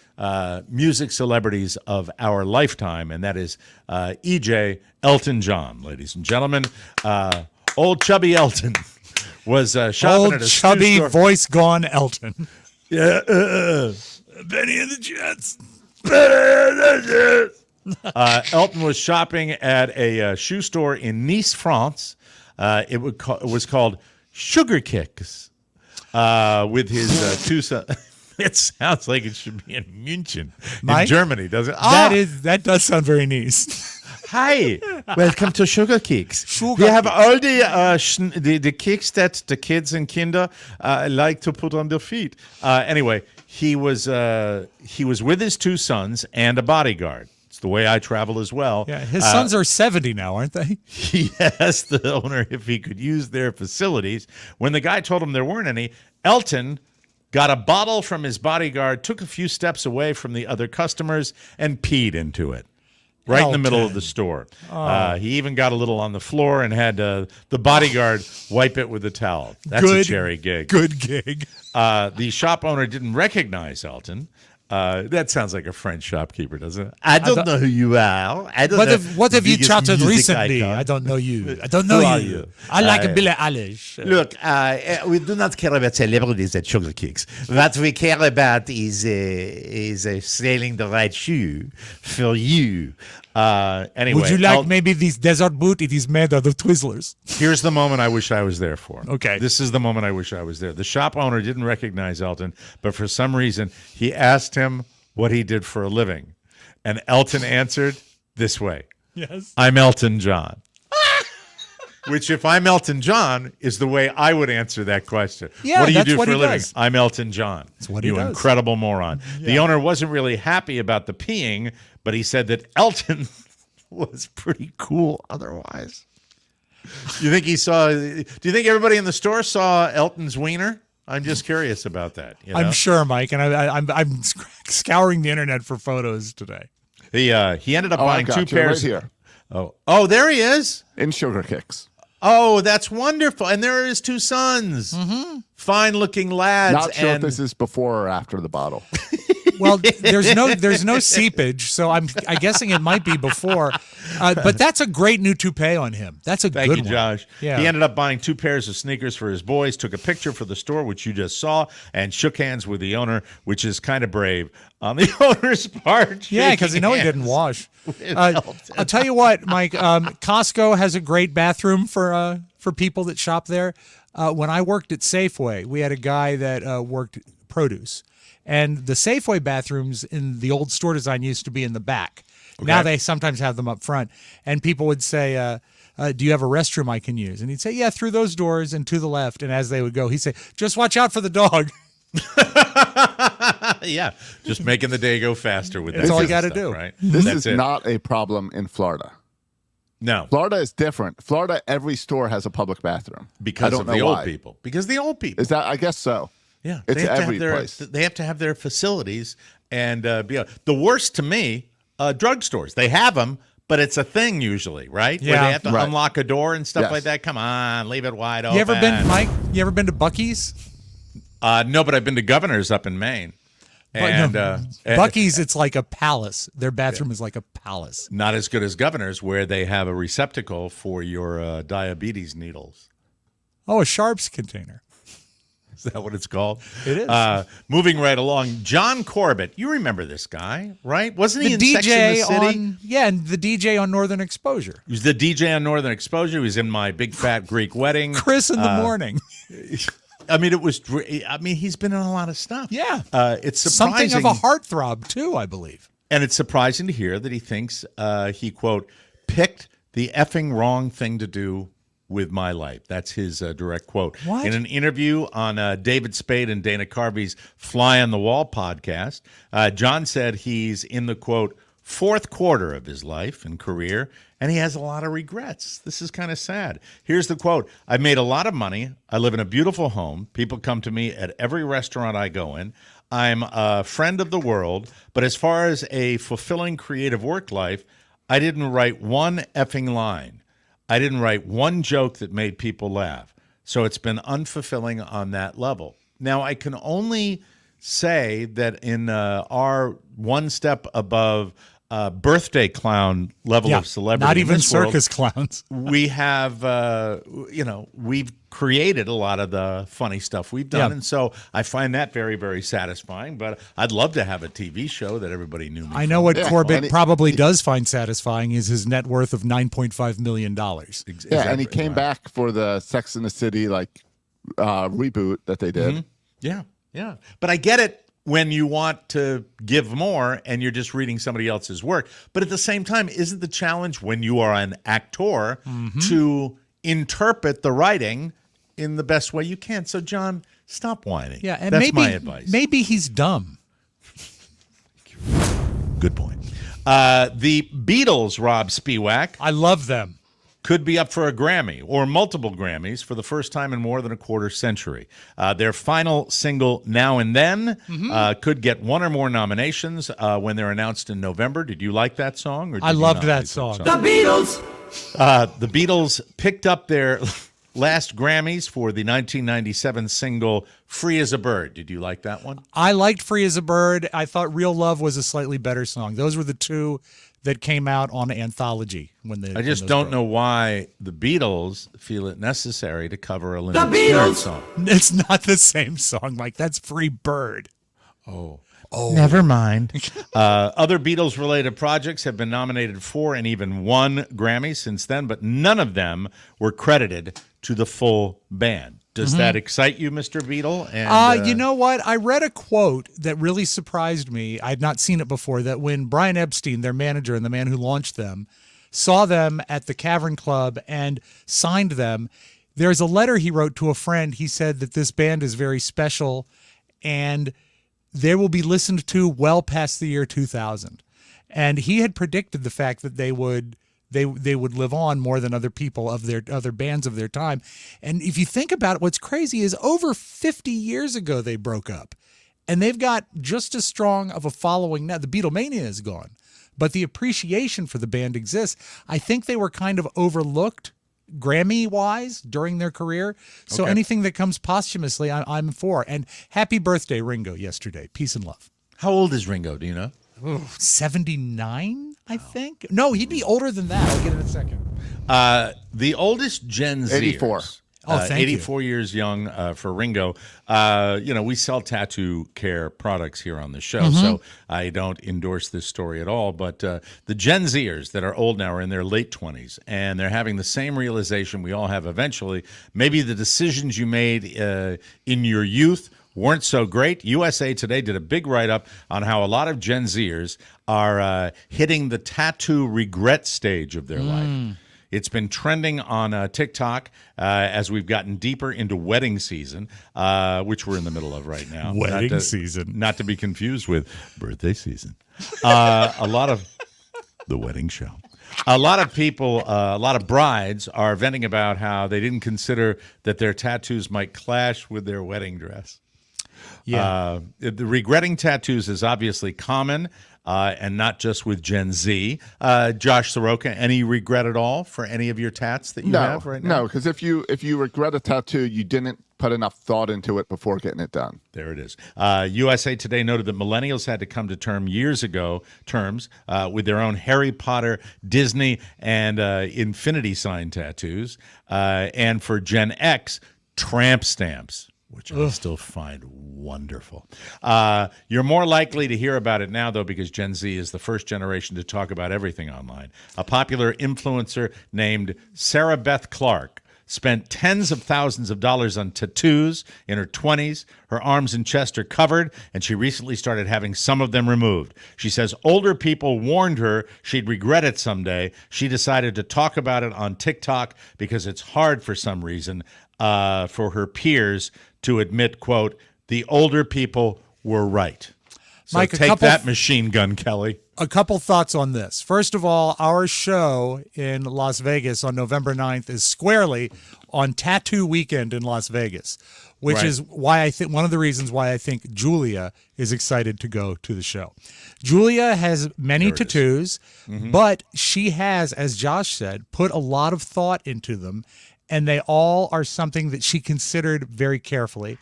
music celebrities of our lifetime, and that is EJ Elton John, ladies and gentlemen. Old chubby Elton was shopping Old at a chubby shoe store. voice gone Elton. Yeah, Benny and the Jets. Elton was shopping at a shoe store in Nice, France. It was called Sugar Kicks with his two sons. It sounds like it should be in München, Mike? in Germany, doesn't it? That does sound very nice. Hi, welcome to Sugar Kicks. Sugar We have all the kicks that the kids and Kinder like to put on their feet. Anyway, he was with his two sons and a bodyguard. It's the way I travel as well. Yeah, his sons are 70 now, aren't they? He asked the owner if he could use their facilities. When the guy told him there weren't any, Elton got a bottle from his bodyguard, took a few steps away from the other customers, and peed into it. Right in the middle of the store. He even got a little on the floor and had the bodyguard wipe it with a towel. That's a cherry gig. Good gig. The shop owner didn't recognize Elton. That sounds like a French shopkeeper, doesn't it? I don't know who you are. I don't know. What have you biggest chatted music recently? icon. I don't know you. I don't know Who are you. you? I like Billie Eilish. Look, we do not care about celebrities at Sugar Kicks. What we care about is selling the right shoe for you. Anyway, Would you like maybe this desert boot? It is made out of Twizzlers. Here's the moment I wish I was there for. Okay. This is the moment I wish I was there. The shop owner didn't recognize Elton, but for some reason, he asked him what he did for a living. And Elton answered this way. Yes. I'm Elton John. Which, if I'm Elton John, is the way I would answer that question. Yeah, what do you that's do what for a he living? does. I'm Elton John. That's what he you does. incredible moron. Yeah. The owner wasn't really happy about the peeing, but he said that Elton was pretty cool otherwise. You think he saw? Do you think everybody in the store saw Elton's wiener? I'm just curious about that. You know? I'm sure, Mike, and I'm scouring the internet for photos today. He ended up buying two pairs. Right here. Oh, there he is in Sugar Kicks. Oh, that's wonderful. And there are his two sons. Mm-hmm. Fine-looking lads. Not sure if this is before or after the bottle. Well, there's no seepage, so I'm guessing it might be before. But that's a great new toupee on him. That's a Thank good you, one. Josh. Yeah. He ended up buying two pairs of sneakers for his boys, took a picture for the store, which you just saw, and shook hands with the owner, which is kind of brave on the owner's part. Yeah, because you know he didn't wash. I'll tell you what, Mike. Costco has a great bathroom for people that shop there. When I worked at Safeway, we had a guy that worked produce. And the Safeway bathrooms in the old store design used to be in the back. Okay. Now they sometimes have them up front. And people would say, do you have a restroom I can use? And he'd say, yeah, through those doors and to the left. And as they would go, he'd say, just watch out for the dog. Yeah, just making the day go faster with that. That's all you got to do. Right? This is not a problem in Florida. No. Florida is different. Florida, every store has a public bathroom. Because of the old people. Because the old people. Is that? I guess so. Yeah, it's every place. They have to have their facilities and be the worst to me. Drugstores, they have them, but it's a thing usually, right? Yeah, where they have to unlock a door and stuff Yes. like that. Come on, leave it wide open. You ever been, Mike? You ever been to Buc-ee's? No, but I've been to Governor's up in Maine. And Buc-ee's, it's like a palace. Their bathroom is like a palace. Not as good as Governor's, where they have a receptacle for your diabetes needles. Oh, a Sharps container. Is that what it's called? It is. Moving right along, John Corbett. You remember this guy, right? Wasn't he The in Sex and the City? and the DJ on Northern Exposure. He was the DJ on Northern Exposure. He was in My Big Fat Greek Wedding. Chris in the Morning. I mean, he's been in a lot of stuff. Yeah. It's surprising. Something of a heartthrob, too, I believe. And it's surprising to hear that he thinks he, quote, picked the effing wrong thing to do with my life. That's his direct quote. What? In an interview on David Spade and Dana Carvey's Fly on the Wall podcast, John said he's in the, quote, fourth quarter of his life and career, and he has a lot of regrets. This is kind of sad. Here's the quote. I've made a lot of money. I live in a beautiful home. People come to me at every restaurant I go in. I'm a friend of the world, but as far as a fulfilling creative work life, I didn't write one effing line. I didn't write one joke that made people laugh. So it's been unfulfilling on that level. Now, I can only say that in our one step above birthday clown level of celebrity, not even in this circus world, clowns. we have, we've created a lot of the funny stuff we've done. Yeah. And so I find that very, very satisfying. But I'd love to have a TV show that everybody knew me I know from. what Corbett probably does find satisfying is his net worth of $9.5 million. Yeah, and he came back for the Sex and the City reboot that they did. Mm-hmm. Yeah. But I get it when you want to give more and you're just reading somebody else's work. But at the same time, isn't the challenge when you are an actor to interpret the writing in the best way you can? So, John, stop whining. Yeah, and that's my advice. Maybe he's dumb. Good point. The Beatles, Rob Spiewak, I love them. could be up for a Grammy or multiple Grammys for the first time in more than a quarter century. Their final single, Now and Then, could get one or more nominations when they're announced in November. Did you like that song? Or did I you loved not that like song. The Beatles! The Beatles picked up their last Grammys for the 1997 single Free as a Bird. Did you like that one? I liked Free as a Bird. I thought Real Love was a slightly better song. Those were the two that came out on Anthology. I just don't know why the Beatles feel it necessary to cover a Lynyrd The Beatles! Skynyrd song. It's not the same song, Mike. That's Free Bird. Oh, never mind. Other Beatles-related projects have been nominated for and even won Grammys since then, but none of them were credited to the full band. Does that excite you, Mr. Beatle? And, you know what? I read a quote that really surprised me. I had not seen it before, that when Brian Epstein, their manager and the man who launched them, saw them at the Cavern Club and signed them. There's a letter he wrote to a friend. He said that this band is very special and they will be listened to well past the year 2000. And he had predicted the fact that they would live on more than other people of their other bands of their time. And if you think about it, what's crazy is over 50 years ago they broke up. And they've got just as strong of a following now. The Beatlemania is gone, but the appreciation for the band exists. I think they were kind of overlooked Grammy-wise during their career. So anything that comes posthumously, I'm for. And happy birthday, Ringo, yesterday. Peace and love. How old is Ringo? Do you know? 79, I think. No, he'd be older than that. I'll get it in a second. The oldest Gen Z. 84. Oh, thank 84 years young for Ringo. We sell tattoo care products here on the show, so I don't endorse this story at all. But the Gen Zers that are old now are in their late 20s, and they're having the same realization we all have eventually. Maybe the decisions you made in your youth weren't so great. USA Today did a big write-up on how a lot of Gen Zers are hitting the tattoo regret stage of their life. It's been trending on TikTok as we've gotten deeper into wedding season, which we're in the middle of right now. Wedding season. Not to be confused with birthday season. A lot of the wedding show. A lot of people, a lot of brides are venting about how they didn't consider that their tattoos might clash with their wedding dress. Yeah. The regretting tattoos is obviously common. And not just with Gen Z. Josh Soroka, any regret at all for any of your tats that you have right now? No, because if you regret a tattoo, you didn't put enough thought into it before getting it done. There it is. USA Today noted that millennials had to come to terms with their own Harry Potter, Disney, and infinity sign tattoos. And for Gen X, tramp stamps, which I still find wonderful. You're more likely to hear about it now, though, because Gen Z is the first generation to talk about everything online. A popular influencer named Sarah Beth Clark spent tens of thousands of dollars on tattoos in her 20s. Her arms and chest are covered, and she recently started having some of them removed. She says older people warned her she'd regret it someday. She decided to talk about it on TikTok because it's hard for some reason for her peers to admit, quote, the older people were right. So Mike, take that, Machine Gun Kelly. A couple thoughts on this. First of all, our show in Las Vegas on November 9th is squarely on Tattoo Weekend in Las Vegas, which is why I think one of the reasons why I think Julia is excited to go to the show. Julia has many tattoos, but she has, as Josh said, put a lot of thought into them, and they all are something that she considered very carefully.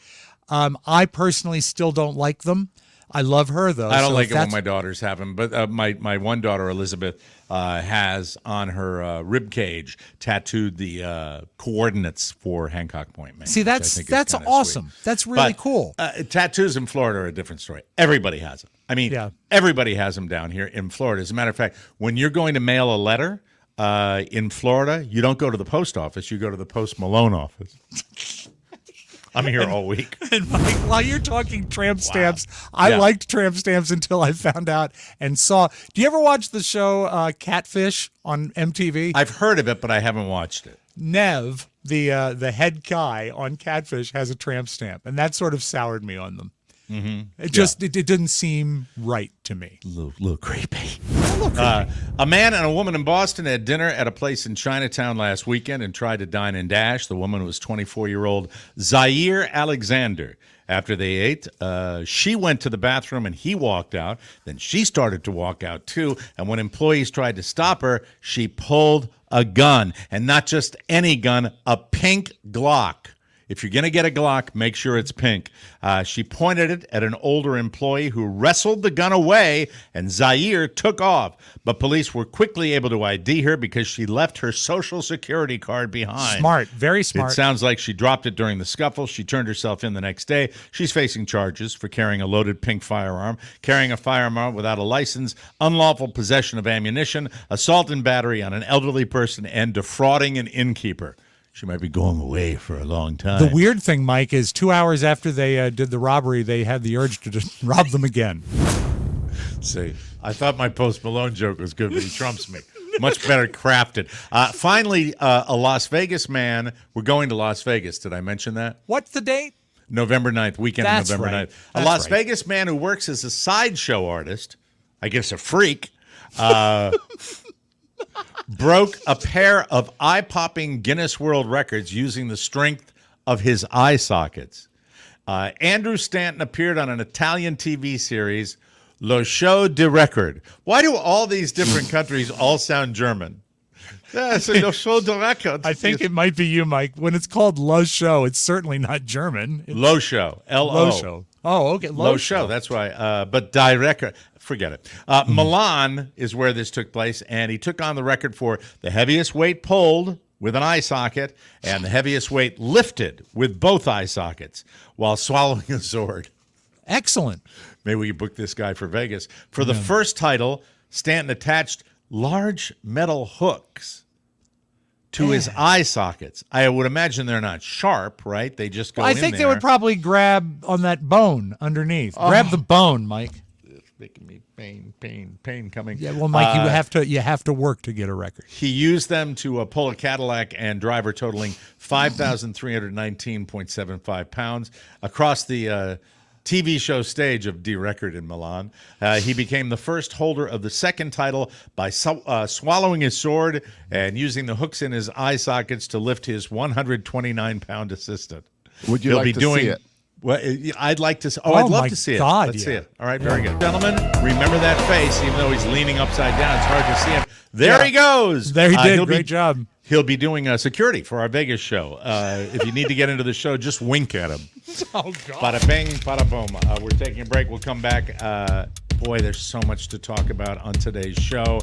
I personally still don't like them. I love her, though. I don't like it when my daughters have them, but my one daughter, Elizabeth, has on her rib cage tattooed the coordinates for Hancock Point, Maine. See, that's awesome. Sweet. That's really cool. Tattoos in Florida are a different story. Everybody has them. I mean, everybody has them down here in Florida. As a matter of fact, when you're going to mail a letter in Florida, you don't go to the post office. You go to the Post Malone office. I'm here all week. And Mike, while you're talking tramp stamps, I liked tramp stamps until I found out and saw. Do you ever watch the show Catfish on MTV? I've heard of it, but I haven't watched it. Nev, the head guy on Catfish, has a tramp stamp, and that sort of soured me on them. It just it didn't seem right to me. A little creepy. A man and a woman in Boston had dinner at a place in Chinatown last weekend and tried to dine and dash. The woman was 24-year-old Zaire Alexander. After they ate, she went to the bathroom and he walked out. Then she started to walk out too. And when employees tried to stop her, she pulled a gun. And not just any gun, a pink Glock. If you're going to get a Glock, make sure it's pink. She pointed it at an older employee who wrestled the gun away, and Zaire took off. But police were quickly able to ID her because she left her Social Security card behind. Smart, very smart. It sounds like she dropped it during the scuffle. She turned herself in the next day. She's facing charges for carrying a loaded pink firearm, carrying a firearm without a license, unlawful possession of ammunition, assault and battery on an elderly person, and defrauding an innkeeper. She might be going away for a long time. The weird thing, Mike, is 2 hours after they did the robbery, they had the urge to just rob them again. See, I thought my Post Malone joke was good, but he trumps me. Much better crafted. Finally, a Las Vegas man. We're going to Las Vegas. Did I mention that? What's the date? November 9th, weekend That's of November right. 9th. That's A Las right. Vegas man who works as a sideshow artist, I guess a freak, broke a pair of eye-popping Guinness World Records using the strength of his eye sockets. Andrew Stanton appeared on an Italian TV series, Lo Show di Record. Why do all these different countries all sound German? Yes, Lo Show di Record. I think it might be you, Mike. When it's called Lo Show, it's certainly not German. It's Lo Show, L-O. Lo Show. Oh, okay. Lo Show, that's right. But di Record, forget it. Milan is where this took place, and he took on the record for the heaviest weight pulled with an eye socket and the heaviest weight lifted with both eye sockets while swallowing a sword. Excellent. Maybe we could book this guy for Vegas. For the first title, Stanton attached large metal hooks to his eye sockets. I would imagine they're not sharp, right? They just go in I there. think they would probably grab on that bone underneath. Grab the bone, Mike. It's making me pain coming. Yeah, well, Mike, you have to work to get a record. He used them to pull a Cadillac and driver totaling 5,319.75 pounds across the TV show stage of D Record in Milan. He became the first holder of the second title by swallowing his sword and using the hooks in his eye sockets to lift his 129-pound assistant. Would you like to see it? Well, I'd like to. I'd love to see it. Let's see it. All right, very good, gentlemen. Remember that face, even though he's leaning upside down. It's hard to see him. There he goes. There he did. Great job. He'll be doing security for our Vegas show. If you need to get into the show, just wink at him. Oh, God. Bada bing, bada boom. We're taking a break. We'll come back. Boy, there's so much to talk about on today's show.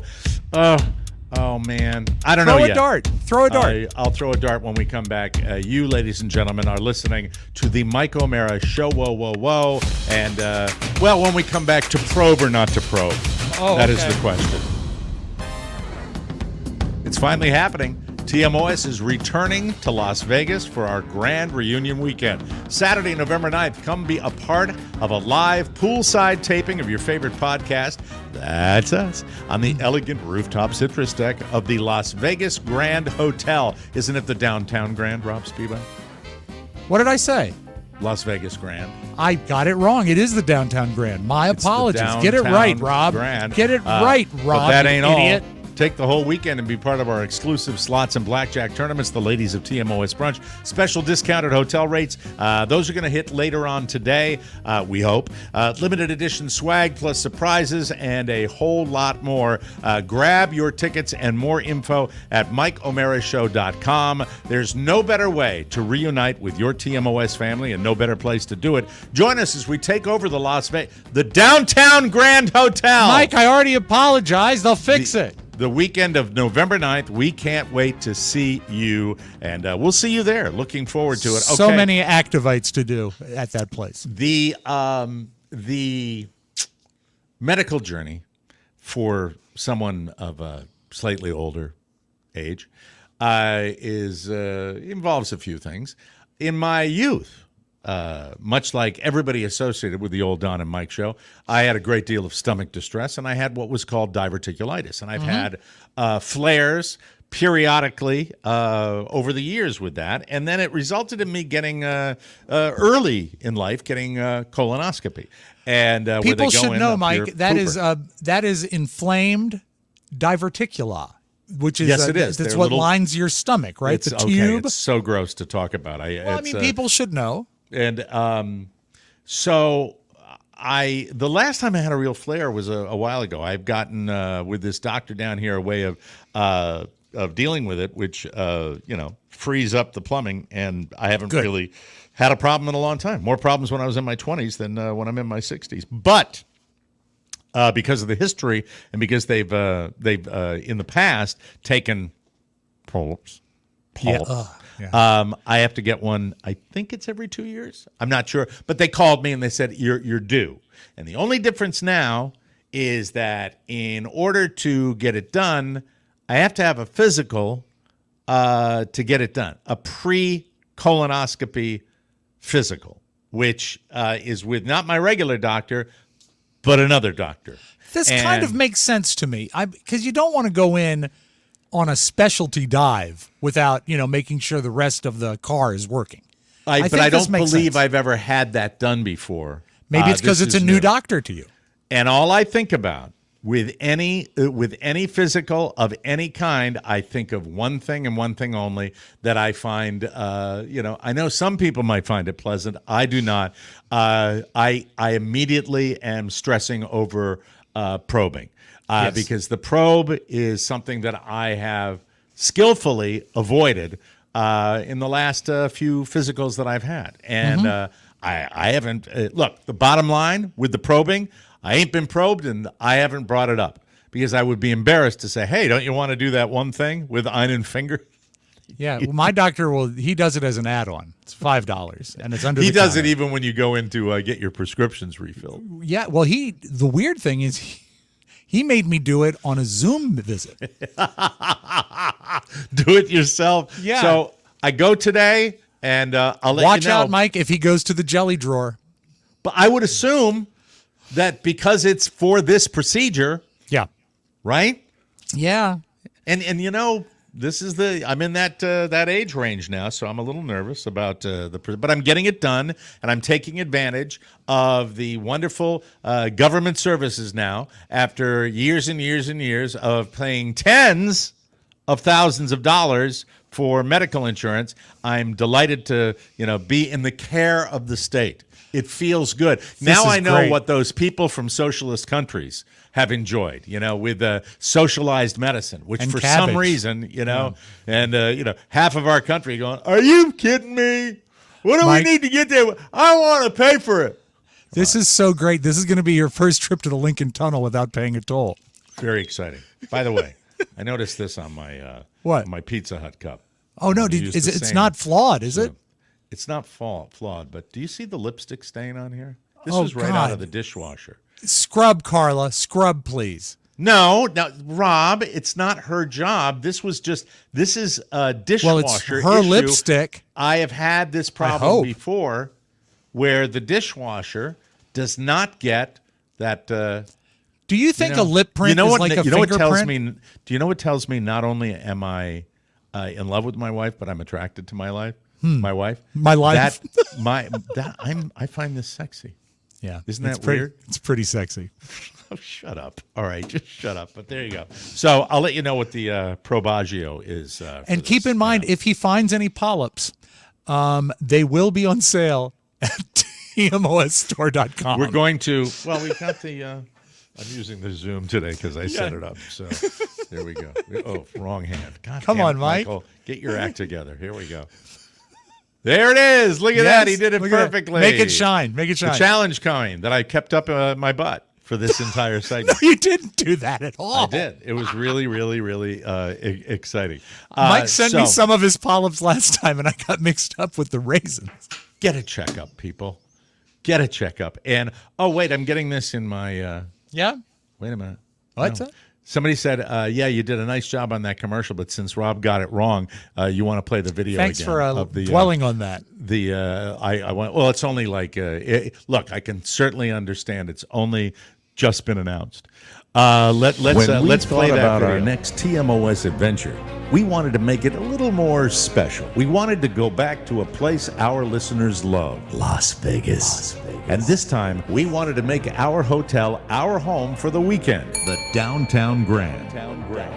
Oh, man. I don't know yet. Throw a dart. I'll throw a dart when we come back. You, ladies and gentlemen, are listening to the Mike O'Mara Show. Whoa, whoa, whoa. And, well, when we come back, to probe or not to probe? That is the question. It's finally happening. TMOS is returning to Las Vegas for our grand reunion weekend. Saturday, November 9th, come be a part of a live poolside taping of your favorite podcast. That's us on the elegant rooftop citrus deck of the Las Vegas Grand Hotel. Isn't it the downtown Grand, Rob Spivak? What did I say? Las Vegas Grand. I got it wrong. It is the downtown Grand. My apologies. Get it right, Rob. Grand. Get it right, Rob. But that ain't idiot. all. Take the whole weekend and be part of our exclusive slots and blackjack tournaments, the ladies of TMOS Brunch. Special discounted hotel rates. Those are going to hit later on today, we hope. Limited edition swag plus surprises and a whole lot more. Grab your tickets and more info at MikeO'MaraShow.com. There's no better way to reunite with your TMOS family and no better place to do it. Join us as we take over the downtown Grand Hotel. Mike, I already apologized. They'll fix it. The weekend of November 9th. We can't wait to see you, and we'll see you there. Looking forward to it. Okay. So many activites to do at that place. The medical journey for someone of a slightly older age involves a few things. In my youth, much like everybody associated with the old Don and Mike show, I had a great deal of stomach distress, and I had what was called diverticulitis. And I've had flares periodically over the years with that. And then it resulted in me getting, early in life, getting colonoscopy. And people should know, Mike, that is inflamed diverticula. Which is yes, it is. That's what lines your stomach, right? The tube. It's so gross to talk about. People should know. And so the last time I had a real flare was a while ago. I've gotten with this doctor down here a way of dealing with it, which frees up the plumbing, and I haven't really had a problem in a long time. More problems when I was in my 20s than when I'm in my 60s. But because of the history and because they've in the past taken polyps. I have to get one. I think it's every 2 years. I'm not sure, but they called me and they said you're due. And the only difference now is that in order to get it done, I have to have a physical to get it done, a pre-colonoscopy physical, which is with not my regular doctor, but another doctor. This kind of makes sense to me, because you don't want to go in on a specialty dive without, making sure the rest of the car is working. But I don't believe I've ever had that done before. Maybe it's because it's a new doctor to you. And all I think about with any physical of any kind, I think of one thing and one thing only that I find. I know some people might find it pleasant. I do not. I immediately am stressing over probing because the probe is something that I have skillfully avoided in the last few physicals that I've had, and I haven't. Look, the bottom line with the probing, I ain't been probed, and I haven't brought it up because I would be embarrassed to say, "Hey, don't you want to do that one thing with einen finger?" Yeah, well, my doctor he does it as an add-on. It's $5, and it's under. He does counter. it even when you go in to get your prescriptions refilled. Yeah, well, the weird thing is he made me do it on a Zoom visit. Do it yourself. Yeah. So I go today, and I'll let Watch you know. out, Mike, if he goes to the jelly drawer. But I would assume that because it's for this procedure. Yeah. Right? Yeah. And this is I'm in that age range now, so I'm a little nervous about but I'm getting it done, and I'm taking advantage of the wonderful government services now after years and years and years of paying tens of thousands of dollars for medical insurance. I'm delighted to, be in the care of the state. It feels good. Now I know what those people from socialist countries have enjoyed, with socialized medicine, which and for cabbage. some reason, and half of our country going, "Are you kidding me? What do Mike, we need to get there? I want to pay for it." This is so great. This is going to be your first trip to the Lincoln Tunnel without paying a toll. Very exciting. By the way, I noticed this on my my Pizza Hut cup. Oh no, it's not flawed, is it? It's not flawed, but do you see the lipstick stain on here? This is right out of the dishwasher. Scrub, Carla. Scrub, please. No, Rob, it's not her job. This is a dishwasher Well, it's her issue. lipstick. I have had this problem before where the dishwasher does not get that. Do you think a lip print is like a fingerprint? Do you know what tells me not only am I in love with my wife, but I'm attracted to my life? My wife? My life? I find this sexy. Yeah. Isn't that weird? It's pretty sexy. Oh, shut up. All right, just shut up. But there you go. So I'll let you know what the Probagio is. And keep in mind, if he finds any polyps, they will be on sale at tmosstore.com. We're going to, we've got the, I'm using the Zoom today because I set it up. So there we go. Oh, wrong hand. God Come damn on, it, Mike. Michael, get your act together. Here we go. There it is. Look at that. He did it perfectly. Make it shine. Make it shine. The challenge coin that I kept up my butt for this entire segment. No, you didn't do that at all. I did. It was really, really, really exciting. Mike sent me some of his polyps last time, and I got mixed up with the raisins. Get a checkup, people. Get a checkup. And, wait, I'm getting this in my... Yeah? Wait a minute. What's that? Somebody said, you did a nice job on that commercial, but since Rob got it wrong, you want to play the video Thanks again. for dwelling on that. I went, well, it's only like, look, I can certainly understand it's only just been announced. Let's play that about video. Our next TMOS adventure, we wanted to make it a little more special. We wanted to go back to a place our listeners love, Las Vegas. And this time, we wanted to make our hotel our home for the weekend, the Downtown Grand.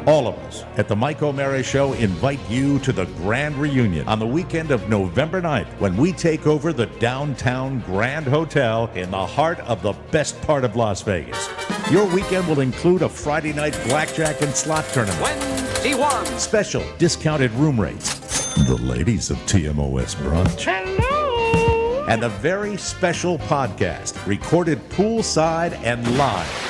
All of us at the Mike O'Mara Show invite you to the Grand Reunion on the weekend of November 9th when we take over the Downtown Grand Hotel in the heart of the best part of Las Vegas. Your weekend will include a Friday night blackjack and slot tournament, 21 special discounted room rates, the ladies of TMOS Brunch, and a very special podcast recorded poolside and live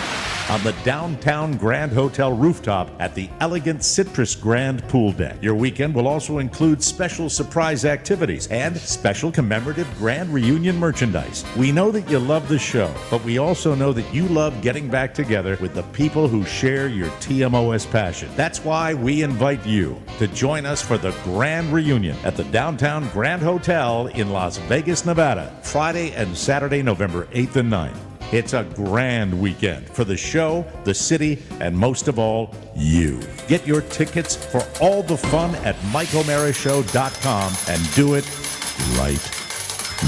on the Downtown Grand Hotel rooftop at the elegant Citrus Grand Pool Deck. Your weekend will also include special surprise activities and special commemorative Grand Reunion merchandise. We know that you love the show, but we also know that you love getting back together with the people who share your TMOS passion. That's why we invite you to join us for the Grand Reunion at the Downtown Grand Hotel in Las Vegas, Nevada, Friday and Saturday, November 8th and 9th. It's a grand weekend for the show, the city, and most of all, you. Get your tickets for all the fun at MikeO'MaraShow.com and do it right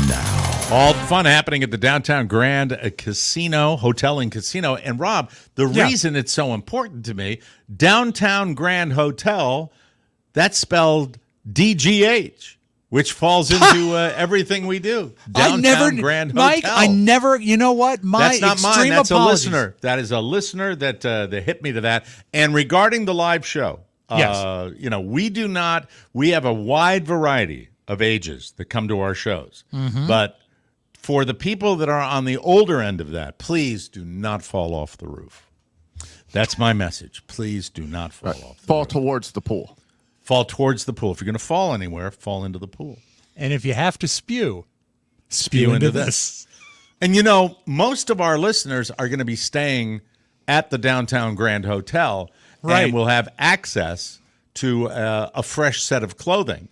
now. All the fun happening at the Downtown Grand Hotel and Casino. And Rob, the reason it's so important to me, Downtown Grand Hotel, that's spelled DGH, which falls into everything we do. Downtown Grand Hotel. Mike, I never, you know what? That's not mine. That's apologies. a listener. That is a listener that hit me to that. And regarding the live show, yes. We have a wide variety of ages that come to our shows. Mm-hmm. But for the people that are on the older end of that, please do not fall off the roof. That's my message. Please do not fall off the roof. Fall towards the pool. Fall towards the pool. If you're going to fall anywhere, fall into the pool. And if you have to spew into this. And most of our listeners are going to be staying at the Downtown Grand Hotel, right, and will have access to a fresh set of clothing.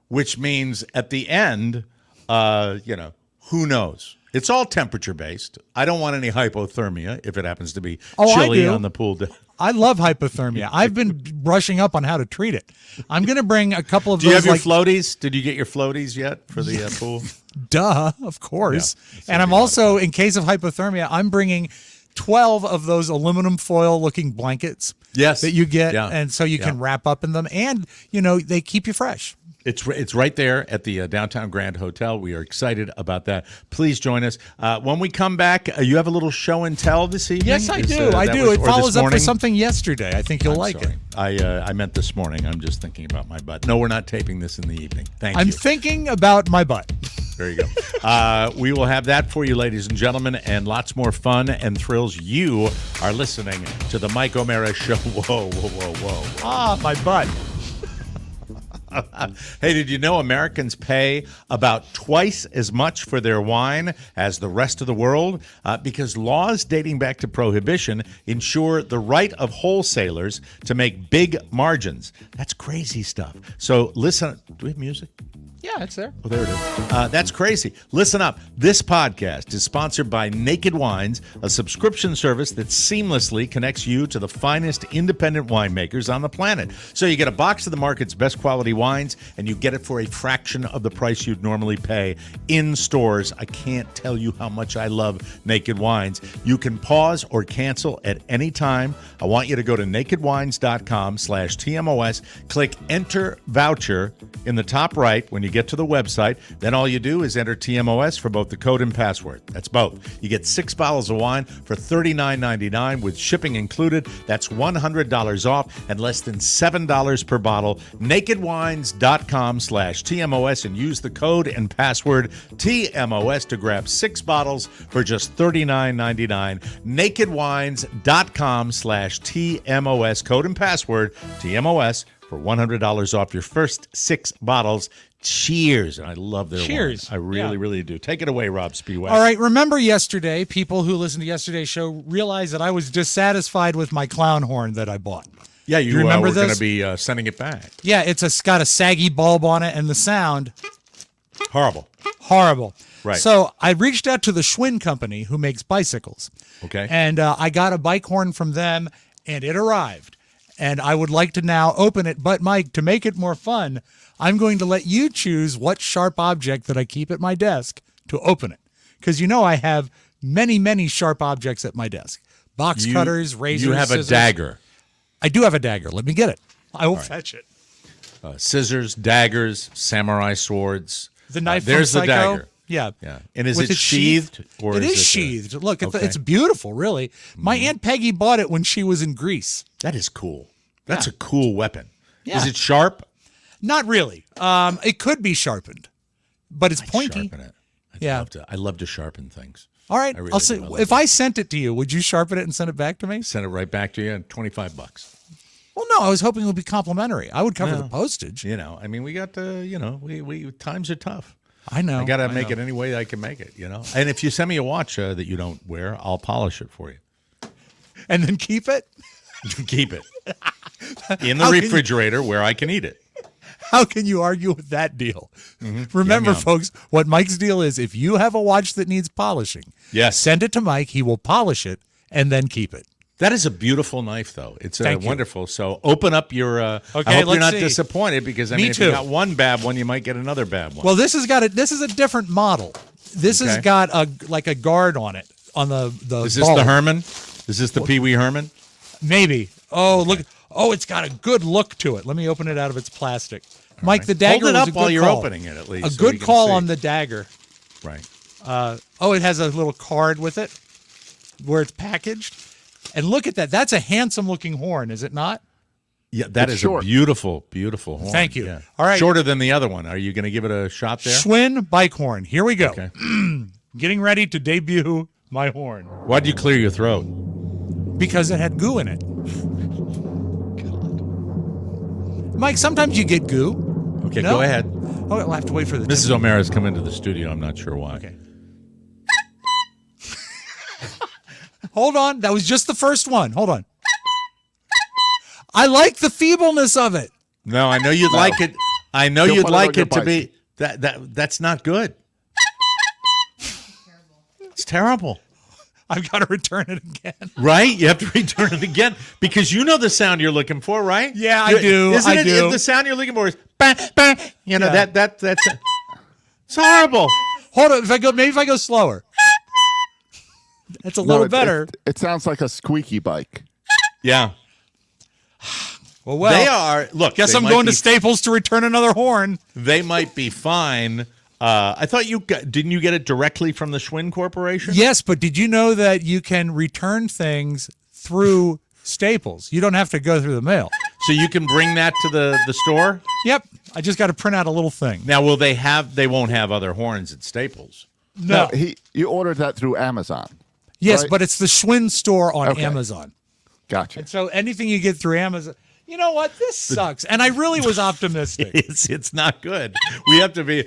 Which means at the end, who knows? It's all temperature-based. I don't want any hypothermia if it happens to be chilly on the pool day. I love hypothermia. I've been brushing up on how to treat it. I'm going to bring a couple of Do you those. have your floaties? Did you get your floaties yet for the pool? Duh, of course. Yeah, and I'm also, in case of hypothermia, I'm bringing 12 of those aluminum foil-looking blankets that you get, and so you can wrap up in them, and, they keep you fresh. It's right there at the Downtown Grand Hotel. We are excited about that. Please join us. When we come back, you have a little show and tell this evening? Yes, I do. It follows up with something yesterday. I think you'll like it. I meant this morning. I'm just thinking about my butt. No, we're not taping this in the evening. Thank you. I'm thinking about my butt. There you go. We will have that for you, ladies and gentlemen, and lots more fun and thrills. You are listening to the Mike O'Mara Show. Whoa, whoa, whoa, whoa. Ah, my butt. Hey, did you know Americans pay about twice as much for their wine as the rest of the world? Because laws dating back to Prohibition ensure the right of wholesalers to make big margins. That's crazy stuff. So listen. Do we have music? Yeah, it's there. Oh, there it is. That's crazy. Listen up. This podcast is sponsored by Naked Wines, a subscription service that seamlessly connects you to the finest independent winemakers on the planet. So you get a box of the market's best quality wines, and you get it for a fraction of the price you'd normally pay in stores. I can't tell you how much I love Naked Wines. You can pause or cancel at any time. I want you to go to nakedwines.com/TMOS, click Enter Voucher in the top right when you get to the website. Then all you do is enter TMOS for both the code and password. That's both. You get 6 bottles of wine for $39.99 with shipping included. That's $100 off and less than $7 per bottle. Nakedwines.com/TMOS and use the code and password TMOS to grab 6 bottles for just $39.99. Nakedwines.com/TMOS, code and password TMOS for $100 off your first 6 bottles. Cheers. And I love their wine. I really, really do. Take it away, Rob Spiewak. All right. Remember yesterday, people who listened to yesterday's show realized that I was dissatisfied with my clown horn that I bought. Yeah, you remember were this? going to be sending it back. Yeah, it's got a saggy bulb on it, and the sound. Horrible. Right. So I reached out to the Schwinn Company, who makes bicycles. Okay. And I got a bike horn from them, and it arrived. And I would like to now open it. But, Mike, to make it more fun, I'm going to let you choose what sharp object that I keep at my desk to open it. Because I have many, many sharp objects at my desk. Box cutters, razors, You have scissors. a dagger. I do have a dagger. Let me get it. I will fetch it. Scissors, daggers, samurai swords. The knife there's from the Psycho. dagger. Yeah. And is With it sheathed? Or it is it sheathed. Look, okay. it's beautiful, really. My Aunt Peggy bought it when she was in Greece. That is cool. That's a cool weapon. Yeah. Is it sharp? Not really. It could be sharpened, but it's pointy. Sharpen it. I love to sharpen things. All right. Really I'll say, if I sent it to you, would you sharpen it and send it back to me? Send it right back to you at $25. Well, no, I was hoping it would be complimentary. I would cover the postage. We got to, we times are tough. I know. I got to make it any way I can make it, And if you send me a watch that you don't wear, I'll polish it for you. And then keep it? Keep it. In the refrigerator where I can eat it. How can you argue with that deal? Mm-hmm. Remember, Yum, yum. folks, what Mike's deal is, if you have a watch that needs polishing, Yes. send it to Mike. He will polish it and then keep it. That is a beautiful knife, though. It's Thank you. wonderful. So open up your. I hope let's you're not see. disappointed because I Me mean, if too. you got one bad one, you might get another bad one. Well, this is a different model. This has Okay. got a guard on it on the is this bulb. the Herman? Is this the Pee Wee Herman? Maybe. Oh, look. Oh, it's got a good look to it. Let me open it out of its plastic. Mike, the dagger Hold it was up a good while you're call. opening it, at least. A so good we can call see. on the dagger. Right. It has a little card with it where it's packaged. And look at that. That's a handsome-looking horn, is it not? Yeah, that It's is short. a beautiful, beautiful horn. Thank you. Yeah. All right. Shorter than the other one. Are you going to give it a shot there? Schwinn bike horn. Here we go. Okay. Getting ready to debut my horn Why'd you clear your throat? because it had goo in it. Mike, sometimes you get goo. Okay, No? go ahead. Oh, we'll have to wait for the Mrs. O'Mara's come into the studio. I'm not sure why. Okay. Hold on. That was just the first one. Hold on. I like the feebleness of it. No, I know you'd like it. I know You'll you'd put it on like your it to bike. be that's not good. It's terrible. I've got to return it again. Right? You have to return it again because you know the sound you're looking for, right? Yeah, I do. Isn't I it do. the sound you're looking for is bah, bah, you know Yeah. that's it's horrible. Hold on. If I go slower. That's a little better. It sounds like a squeaky bike. Yeah. Well, They are look, guess they I'm might going be- to Staples to return another horn. They might be fine. I thought didn't you get it directly from the Schwinn Corporation? Yes, but did you know that you can return things through Staples? You don't have to go through the mail. So you can bring that to the store? Yep. I just got to print out a little thing. Now will they won't have other horns at Staples. No. You ordered that through Amazon. Yes, right? but it's the Schwinn store on Okay. Amazon. Gotcha. And so anything you get through Amazon, you know what? This sucks. And I really was optimistic. It's not good. We have to be.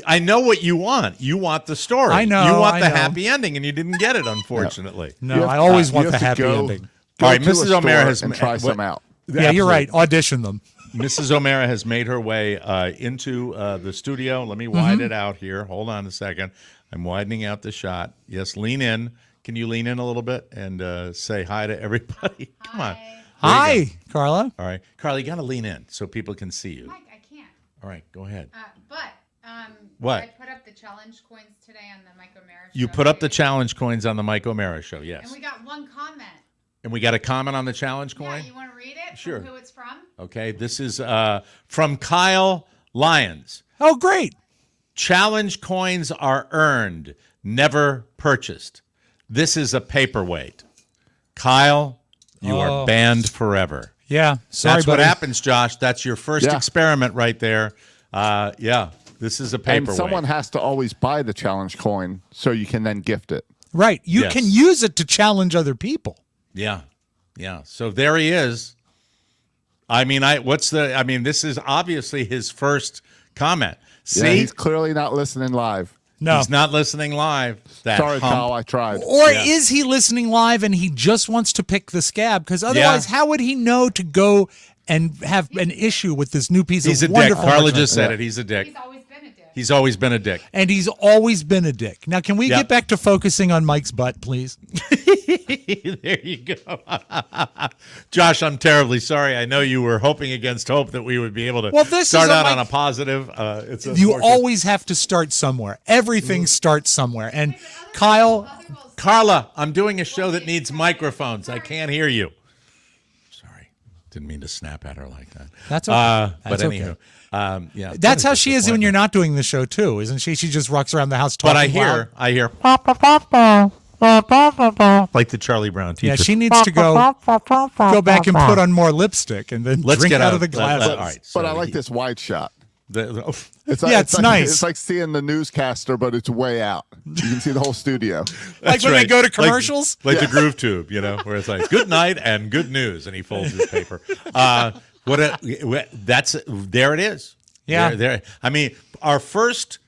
I know what you want. You want the story. I know, You want I the know. happy ending, and you didn't get it, unfortunately. No, You have- I always you want have the to happy go- ending. Go All right, to a Mrs. store O'Mara has and try what- some out. Yeah, you're right. Audition them. Mrs. O'Mara has made her way into the studio. Let me widen it out here. Hold on a second. I'm widening out the shot. Yes, lean in. Can you lean in a little bit and say hi to everybody? Come on. Hi, Carla. All right. Carly, you got to lean in so people can see you. Mike, I can't. All right, go ahead. What? What? I put up the challenge coins today on the Mike O'Mara show. You put up the challenge coins on the Mike O'Mara show, yes. And we got one comment. And we got a comment on the challenge coin? Yeah, you want to read it? Sure. From who it's from? Okay, this is from Kyle Lyons. Oh, great. Challenge coins are earned, never purchased. This is a paperweight. Kyle, you are banned forever. Yeah. Sorry, That's buddy. what happens, Josh. That's your first Yeah. experiment right there. Yeah, this is a paperweight. And someone has to always buy the challenge coin so you can then gift it. Right. You Yes. can use it to challenge other people. Yeah, yeah. So there he is. I mean, this is obviously his first comment. See, Yeah, he's clearly not listening live. No. he's not listening live. That Sorry, hump. Kyle, I tried. Or is he listening live and he just wants to pick the scab? Because otherwise, how would he know to go and have an issue with this new piece He's a of dick. wonderful Carla merchandise? just said it. He's a dick. He's always been a dick. He's always been a dick. And he's always been a dick. Now, can we Yep. get back to focusing on Mike's butt, please? There you go. Josh, I'm terribly sorry. I know you were hoping against hope that we would be able to Well, this start is a out Mike- on a positive. It's You unfortunate. always have to start somewhere. Everything starts somewhere. And Kyle, Carla, I'm doing a show that needs microphones. I can't hear you. Sorry. Didn't mean to snap at her like that. That's okay. But That's okay. anywho, yeah. that's what a how she is when you're not doing the show, too, isn't she? She just rocks around the house talking But I hear like the Charlie Brown teacher. Yeah, she needs to go back and put on more lipstick and then Let's drink get out of the glass. all right. But I like this wide shot. It's Yeah, it's nice. It's like seeing the newscaster, but it's way out. You can see the whole studio. Like when they go to commercials? like the Groove Tube, where it's like good night and good news, and he folds his paper. There it is. Yeah. There. I mean, our first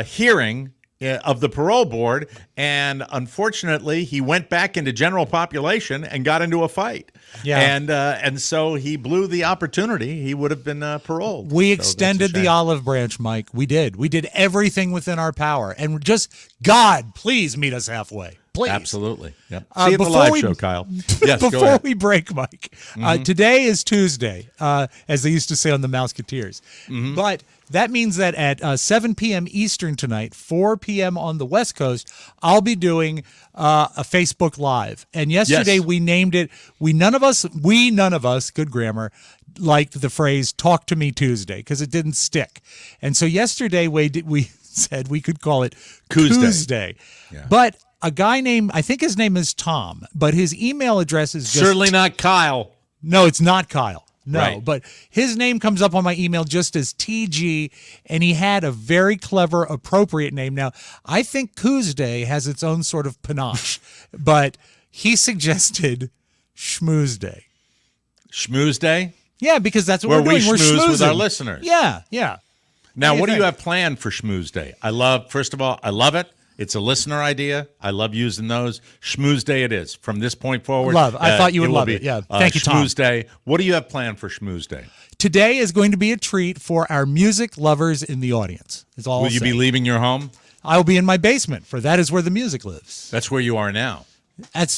hearing of the parole board, and unfortunately, he went back into general population and got into a fight. Yeah. And so he blew the opportunity. He would have been paroled. We So extended that's a the shame. olive branch, Mike. We did. We did everything within our power. And just, God, please meet us halfway. Please. Absolutely. Yep. See you at the before live we- show, Kyle. Yes, go Before ahead. we break, Mike, today is Tuesday, as they used to say on the Mouseketeers. But that means that at 7 p.m. Eastern tonight, 4 p.m. on the West Coast, I'll be doing a Facebook Live. And yesterday Yes. we named it, we none of us, good grammar, liked the phrase "Talk to Me Tuesday" because it didn't stick. And so yesterday we said we could call it Tuesday. Yeah. But a guy named, I think his name is Tom, but his email address is just Certainly not Kyle. No, it's not Kyle. No, Right. but his name comes up on my email just as TG, and he had a very clever, appropriate name. Now, I think Tuesday has its own sort of panache, but he suggested Schmooze Day. Schmooze Day? Yeah, because that's what Where we're we doing. We're schmooze with our schmoozing. listeners. Yeah, yeah. Now, do what do you think? have planned for Schmooze Day? First of all, I love it. It's a listener idea. I love using those. Schmooze Day it is. From this point forward. Love. I thought you would will love be, it. Yeah. Thank you, Tom. Schmooze Day. What do you have planned for Schmooze Day? Today is going to be a treat for our music lovers in the audience. Is all Will I'll you be say. leaving your home? I will be in my basement, for that is where the music lives. That's where you are now. And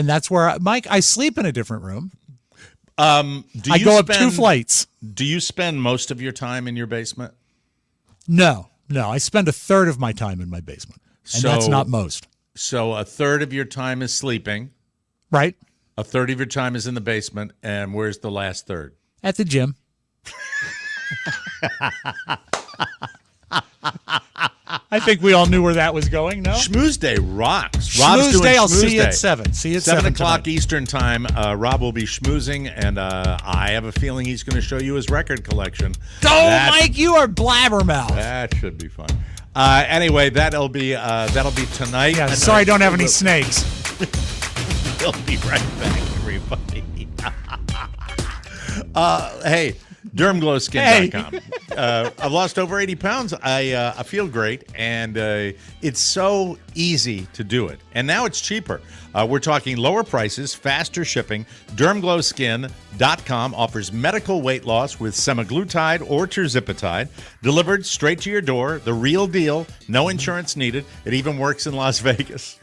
that's where Mike. I sleep in a different room. Do I you go up 2 spend- flights. Do you spend most of your time in your basement? No. I spend a third of my time in my basement, and that's So- not most. So a third of your time is sleeping. Right A third of your time is in the basement. And where's the last third? at the gym. I think we all knew where that was going. No. Schmooze Day rocks. Rob's Schmooze doing Day. I'll Schmooze see you Day. at 7. See you at 7 7 o'clock tonight. Eastern time. Rob will be schmoozing, and I have a feeling he's going to show you his record collection. Oh, Mike, you are blabbermouth. That should be fun. Anyway, that'll be tonight. Yeah. Sorry, I don't have any snakes. We'll be right back, everybody. Hey, DermGlowSkin.com. I've lost over 80 pounds. I feel great, and it's so easy to do it. And now it's cheaper. We're talking lower prices, faster shipping. DermGlowSkin.com offers medical weight loss with semaglutide or tirzepatide delivered straight to your door. The real deal. No insurance needed. It even works in Las Vegas.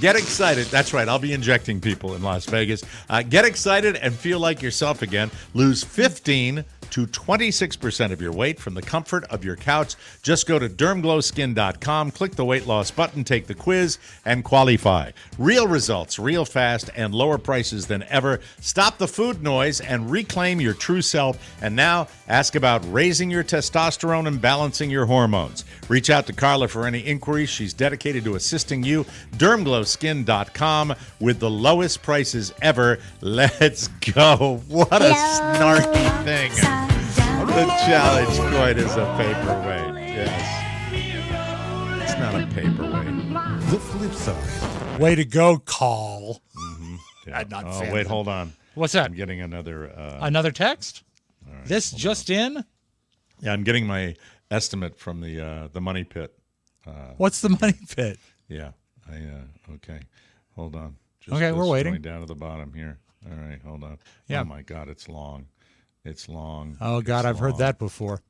Get excited. That's right. I'll be injecting people in Las Vegas. Get excited and feel like yourself again. Lose 15 to 26% of your weight from the comfort of your couch. Just go to dermglowskin.com, click the weight loss button, take the quiz, and qualify. Real results, real fast, and lower prices than ever. Stop the food noise and reclaim your true self. And now ask about raising your testosterone and balancing your hormones. Reach out to Carla for any inquiries. She's dedicated to assisting you. dermglowskin.com with the lowest prices ever. Let's go. What a snarky thing. The challenge coin is a paperweight. Yes. It's not a paperweight. The flip side. Way to go, Call. Yeah. I'm not Oh, fan wait, of hold on. What's that? I'm getting another. Another text? This just in? Yeah, I'm getting my estimate from the money pit. What's the money pit? Yeah. Okay. Hold on. Okay, we're waiting. Going down to the bottom here. All right, hold on. Yeah. Oh my God, it's long. It's long. Oh, God, I've heard that before.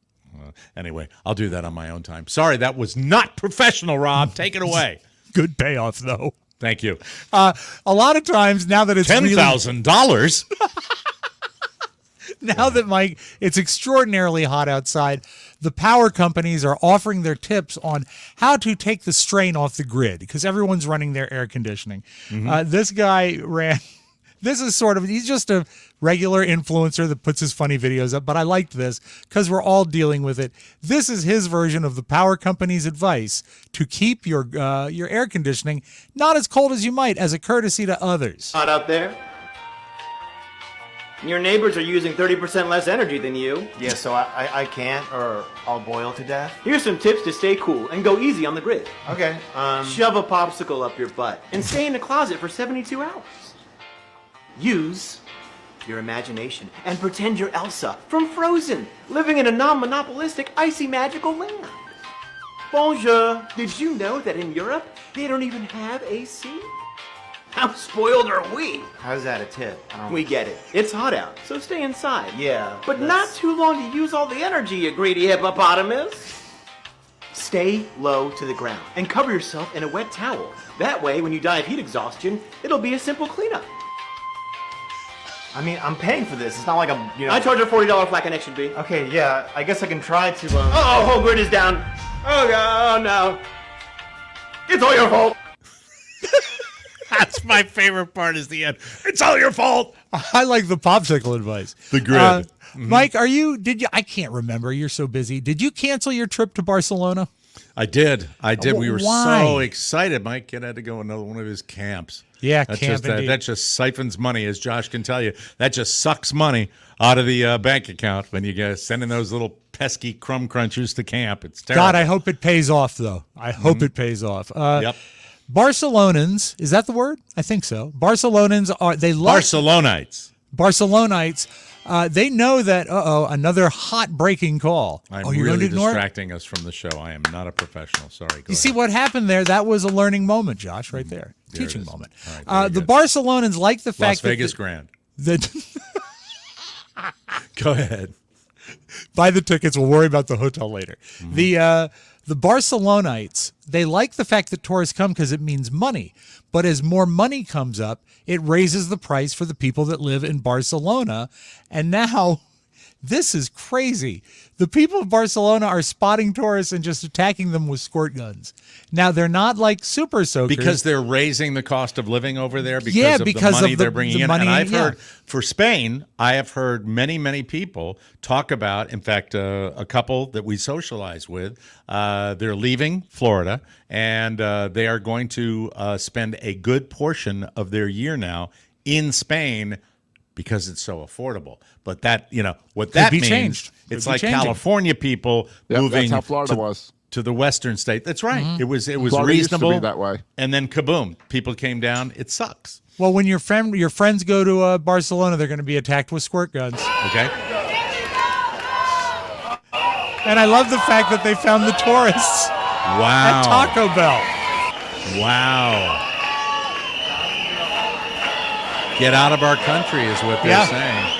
Anyway, I'll do that on my own time. Sorry, that was not professional, Rob. Take it away. Good payoff, though. Thank you. A lot of times now that it's $10,000. Now that Mike, it's extraordinarily hot outside, the power companies are offering their tips on how to take the strain off the grid because everyone's running their air conditioning. This guy this is he's just a regular influencer that puts his funny videos up, but I liked this because we're all dealing with it. This is his version of the power company's advice to keep your air conditioning not as cold as you might as a courtesy to others. Hot out there? Your neighbors are using 30% less energy than you. Yeah, so I can't, or I'll boil to death. Here's some tips to stay cool and go easy on the grid. Okay. Shove a popsicle up your butt and stay in the closet for 72 hours. Use your imagination and pretend you're Elsa from Frozen, living in a non-monopolistic, icy, magical land. Bonjour. Did you know that in Europe, they don't even have AC? How spoiled are we? How's that a tip? We get it. It's hot out, so stay inside. Yeah. But not too long to use all the energy, you greedy hippopotamus. Stay low to the ground and cover yourself in a wet towel. That way, when you die of heat exhaustion, it'll be a simple cleanup. I mean, I'm paying for this. It's not like I'm, I charge a $40 flat connection fee. Okay, yeah, I guess I can try to, Oh, whole grid is down. Oh, God, oh, no. It's all your fault. That's my favorite part is the end. It's all your fault. I like the popsicle advice. The grid. Mike, I can't remember. You're so busy. Did you cancel your trip to Barcelona? I did. We were Why? so excited. Mike Kid had to go another one of his camps. Yeah, that just siphons money, as Josh can tell you. That just sucks money out of the bank account when you get sending those little pesky crumb crunchers to camp. It's terrible. God, I hope it pays off, though. I hope it pays off. Yep. Barcelonans, is that the word? I think so. Barcelonans Barcelonites. They know that, another hot breaking call. I'm you're really going to ignore distracting us from the show. I am not a professional. Sorry. You see what happened there? That was a learning moment, Josh, right there. There Teaching it is. moment. All right, the good. Barcelonans like the fact Las Vegas Grand. that Go ahead. buy the tickets. We'll worry about the hotel later. The Barcelonites, they like the fact that tourists come because it means money. But as more money comes up, it raises the price for the people that live in Barcelona. And now, this is crazy. The people of Barcelona are spotting tourists and just attacking them with squirt guns. Now, they're not like super soakers. Because they're raising the cost of living over there because of the money they're bringing in. And I've heard, for Spain, I have heard many, many people talk about, in fact, a couple that we socialize with, they're leaving Florida, and they are going to spend a good portion of their year now in Spain because it's so affordable. But that, what that means, changed. it's like California people moving that's how Florida was. To the western state. That's right. Mm-hmm. It was Florida reasonable. used to be that way. And then kaboom, people came down. It sucks. Well, when your friends go to Barcelona, they're going to be attacked with squirt guns. Okay. And I love the fact that they found the tourists Wow. at Taco Bell. Wow. Get out of our country is what they're saying.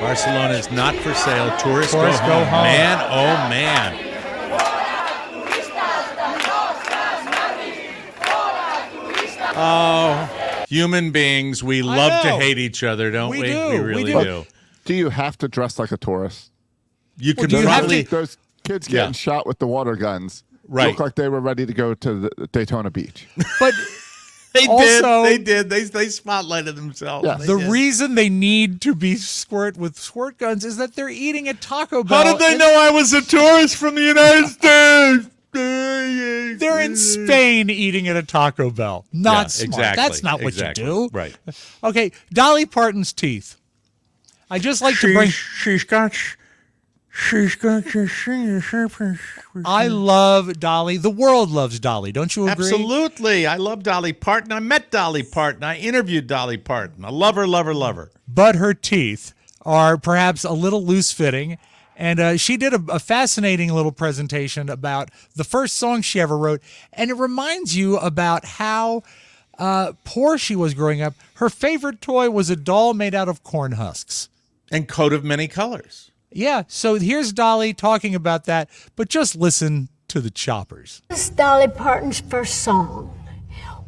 Barcelona is not for sale. Tourists go home. Man, oh man. Oh, human beings, we love to hate each other, don't we? We do. We really We do. Do you have to dress like a tourist? You could do you have probably. Those kids getting shot with the water guns look like they were ready to go to the Daytona Beach. But They also, did. They spotlighted themselves. Yeah. They the did. reason they need to be with squirt guns is that they're eating at Taco Bell. How did they know I was a tourist from the United States? They're in Spain eating at a Taco Bell. Not smart. Exactly. That's not what you do. Right. Okay, Dolly Parton's teeth. I just like to bring. She's got to sing. I love Dolly. The world loves Dolly. Don't you agree? Absolutely. I love Dolly Parton. I met Dolly Parton. I interviewed Dolly Parton. I love her, love her, love her. But her teeth are perhaps a little loose fitting. And she did a fascinating little presentation about the first song she ever wrote. And it reminds you about how poor she was growing up. Her favorite toy was a doll made out of corn husks. And coat of many colors. Yeah, so here's Dolly talking about that, but just listen to the choppers. This is Dolly Parton's first song.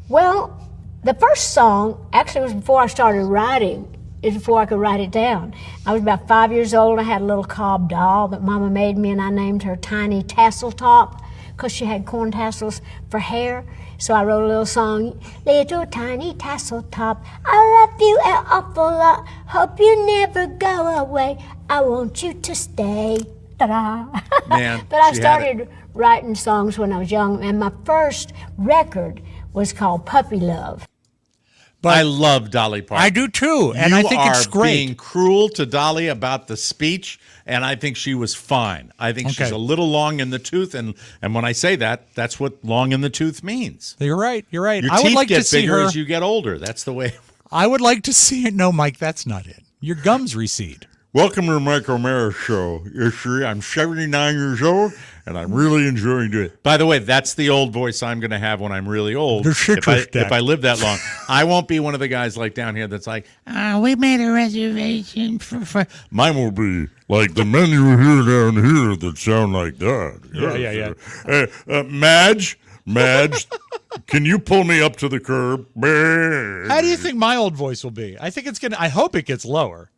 Well, the first song actually was before I started writing. It was before I could write it down. I was about 5 years old. I had a little cob doll that Mama made me, and I named her Tiny Tassel Top because she had corn tassels for hair. So I wrote a little song, Little Tiny Tassel Top, I love you an awful lot, hope you never go away, I want you to stay. Ta-da. Man, But I started writing songs when I was young, and my first record was called Puppy Love. But I love Dolly Parton. I do too, and I think it's great. You are being cruel to Dolly about the speech, and I think she was fine. I think she's a little long in the tooth, and when I say that, that's what long in the tooth means. You're right. You're right. Your I would teeth like get to see bigger her as you get older. That's the way. I would like to see it. No, Mike, that's not it. Your gums recede. Welcome to the Mike O'Mara Show. I'm 79 years old, and I'm really enjoying doing it. By the way, that's the old voice I'm going to have when I'm really old. If I live that long. I won't be one of the guys like down here that's like, we made a reservation for... Mine will be like the men you hear down here that sound like that. Yeah. Madge, can you pull me up to the curb? How do you think my old voice will be? I hope it gets lower.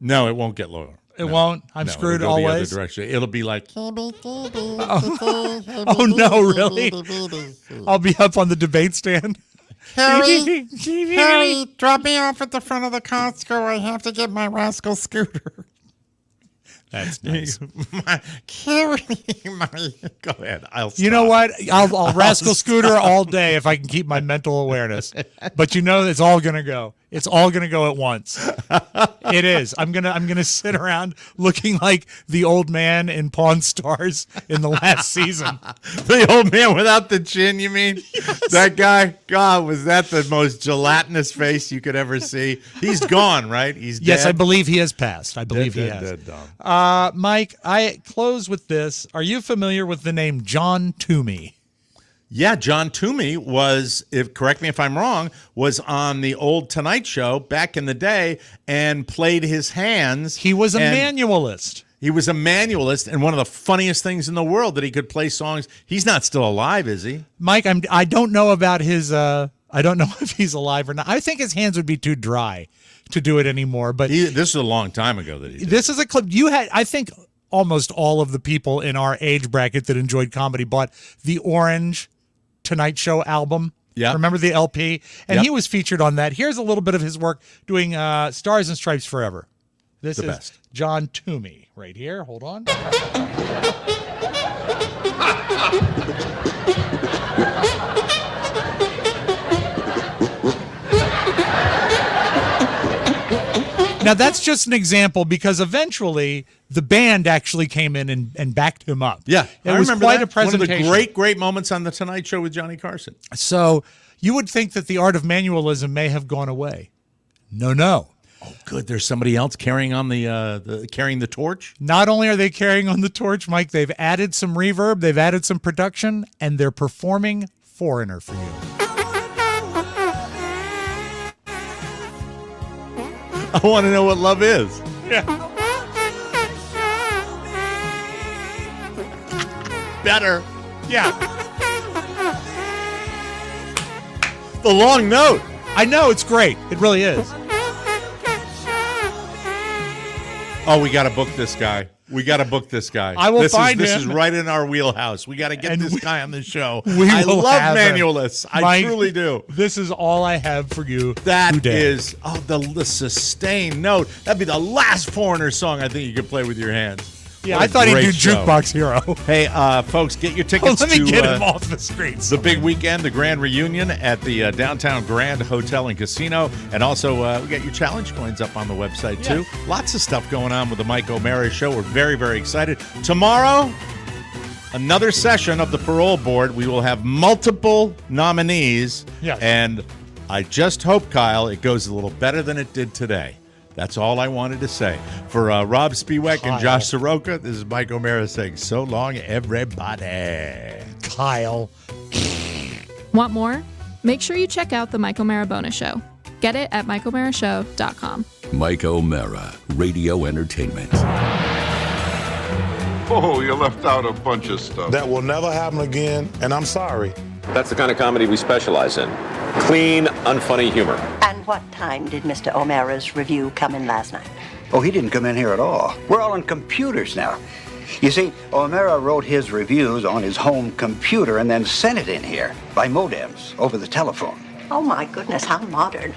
No, it won't get lower. It won't? I'm screwed always? The other direction. It'll be like... Oh, no, really? I'll be up on the debate stand. Harry, drop me off at the front of the Costco. I have to get my rascal scooter. That's nice. Go ahead. You know what? I'll rascal scooter all day if I can keep my mental awareness. But it's all gonna go. It's all gonna go at once. It is. I'm gonna sit around looking like the old man in Pawn Stars in the last season. The old man without the chin, you mean? Yes. That guy? God, was that the most gelatinous face you could ever see? He's gone, right? He's dead. Yes, I believe he has passed. I believe he has. Dead. Mike, I close with this. Are you familiar with the name John Toomey? Yeah, John Toomey was, correct me if I'm wrong, was on the old Tonight Show back in the day and played his hands. He was a manualist. He was a manualist, and one of the funniest things in the world that he could play songs. He's not still alive, is he? Mike, I don't know about his. I don't know if he's alive or not. I think his hands would be too dry to do it anymore. But this is a long time ago that he did. This is a clip you had. I think almost all of the people in our age bracket that enjoyed comedy bought the Orange Tonight Show album. Yeah. Remember the LP? And Yep. he was featured on that. Here's a little bit of his work doing Stars and Stripes Forever. This The is best. John Toomey right here. Hold on. Now, that's just an example because eventually the band actually came in and backed him up. Yeah, it I was remember quite that. a presentation. One of the great moments on the Tonight Show with Johnny Carson. So you would think that the art of manualism may have gone away. No. Oh, good. There's somebody else carrying on carrying the torch. Not only are they carrying on the torch, Mike, they've added some reverb, they've added some production, and they're performing Foreigner for you. I want to know what love is. Yeah. Better. Yeah. The long note. I know, it's great. It really is. Oh, we got to book this guy. I will find This him. is right in our wheelhouse. We got to get this guy on the show. I love manualists. I truly do. This is all I have for you That today. is the sustained note. That'd be the last Foreigner song I think you could play with your hands. Yeah, What I a thought he'd do great show. Jukebox Hero. Hey, folks, get your tickets Let me to get him off the streets. the big weekend, the grand reunion at the downtown Grand Hotel and Casino. And also, we got your challenge coins up on the website, too. Lots of stuff going on with the Mike O'Mara Show. We're very, very excited. Tomorrow, another session of the Parole Board. We will have multiple nominees. Yes. And I just hope, Kyle, it goes a little better than it did today. That's all I wanted to say. For Rob Spiewak and Josh Soroka, this is Mike O'Mara saying so long, everybody. Kyle. Want more? Make sure you check out the Mike O'Mara Bonus Show. Get it at MikeO'MaraShow.com. Mike O'Mara, Radio Entertainment. Oh, you left out a bunch of stuff. That will never happen again, and I'm sorry. That's the kind of comedy we specialize in. Clean, unfunny humor. And what time did Mr. O'Mara's review come in last night? Oh, he didn't come in here at all. We're all on computers now. You see, O'Mara wrote his reviews on his home computer and then sent it in here by modems over the telephone. Oh, my goodness, how modern.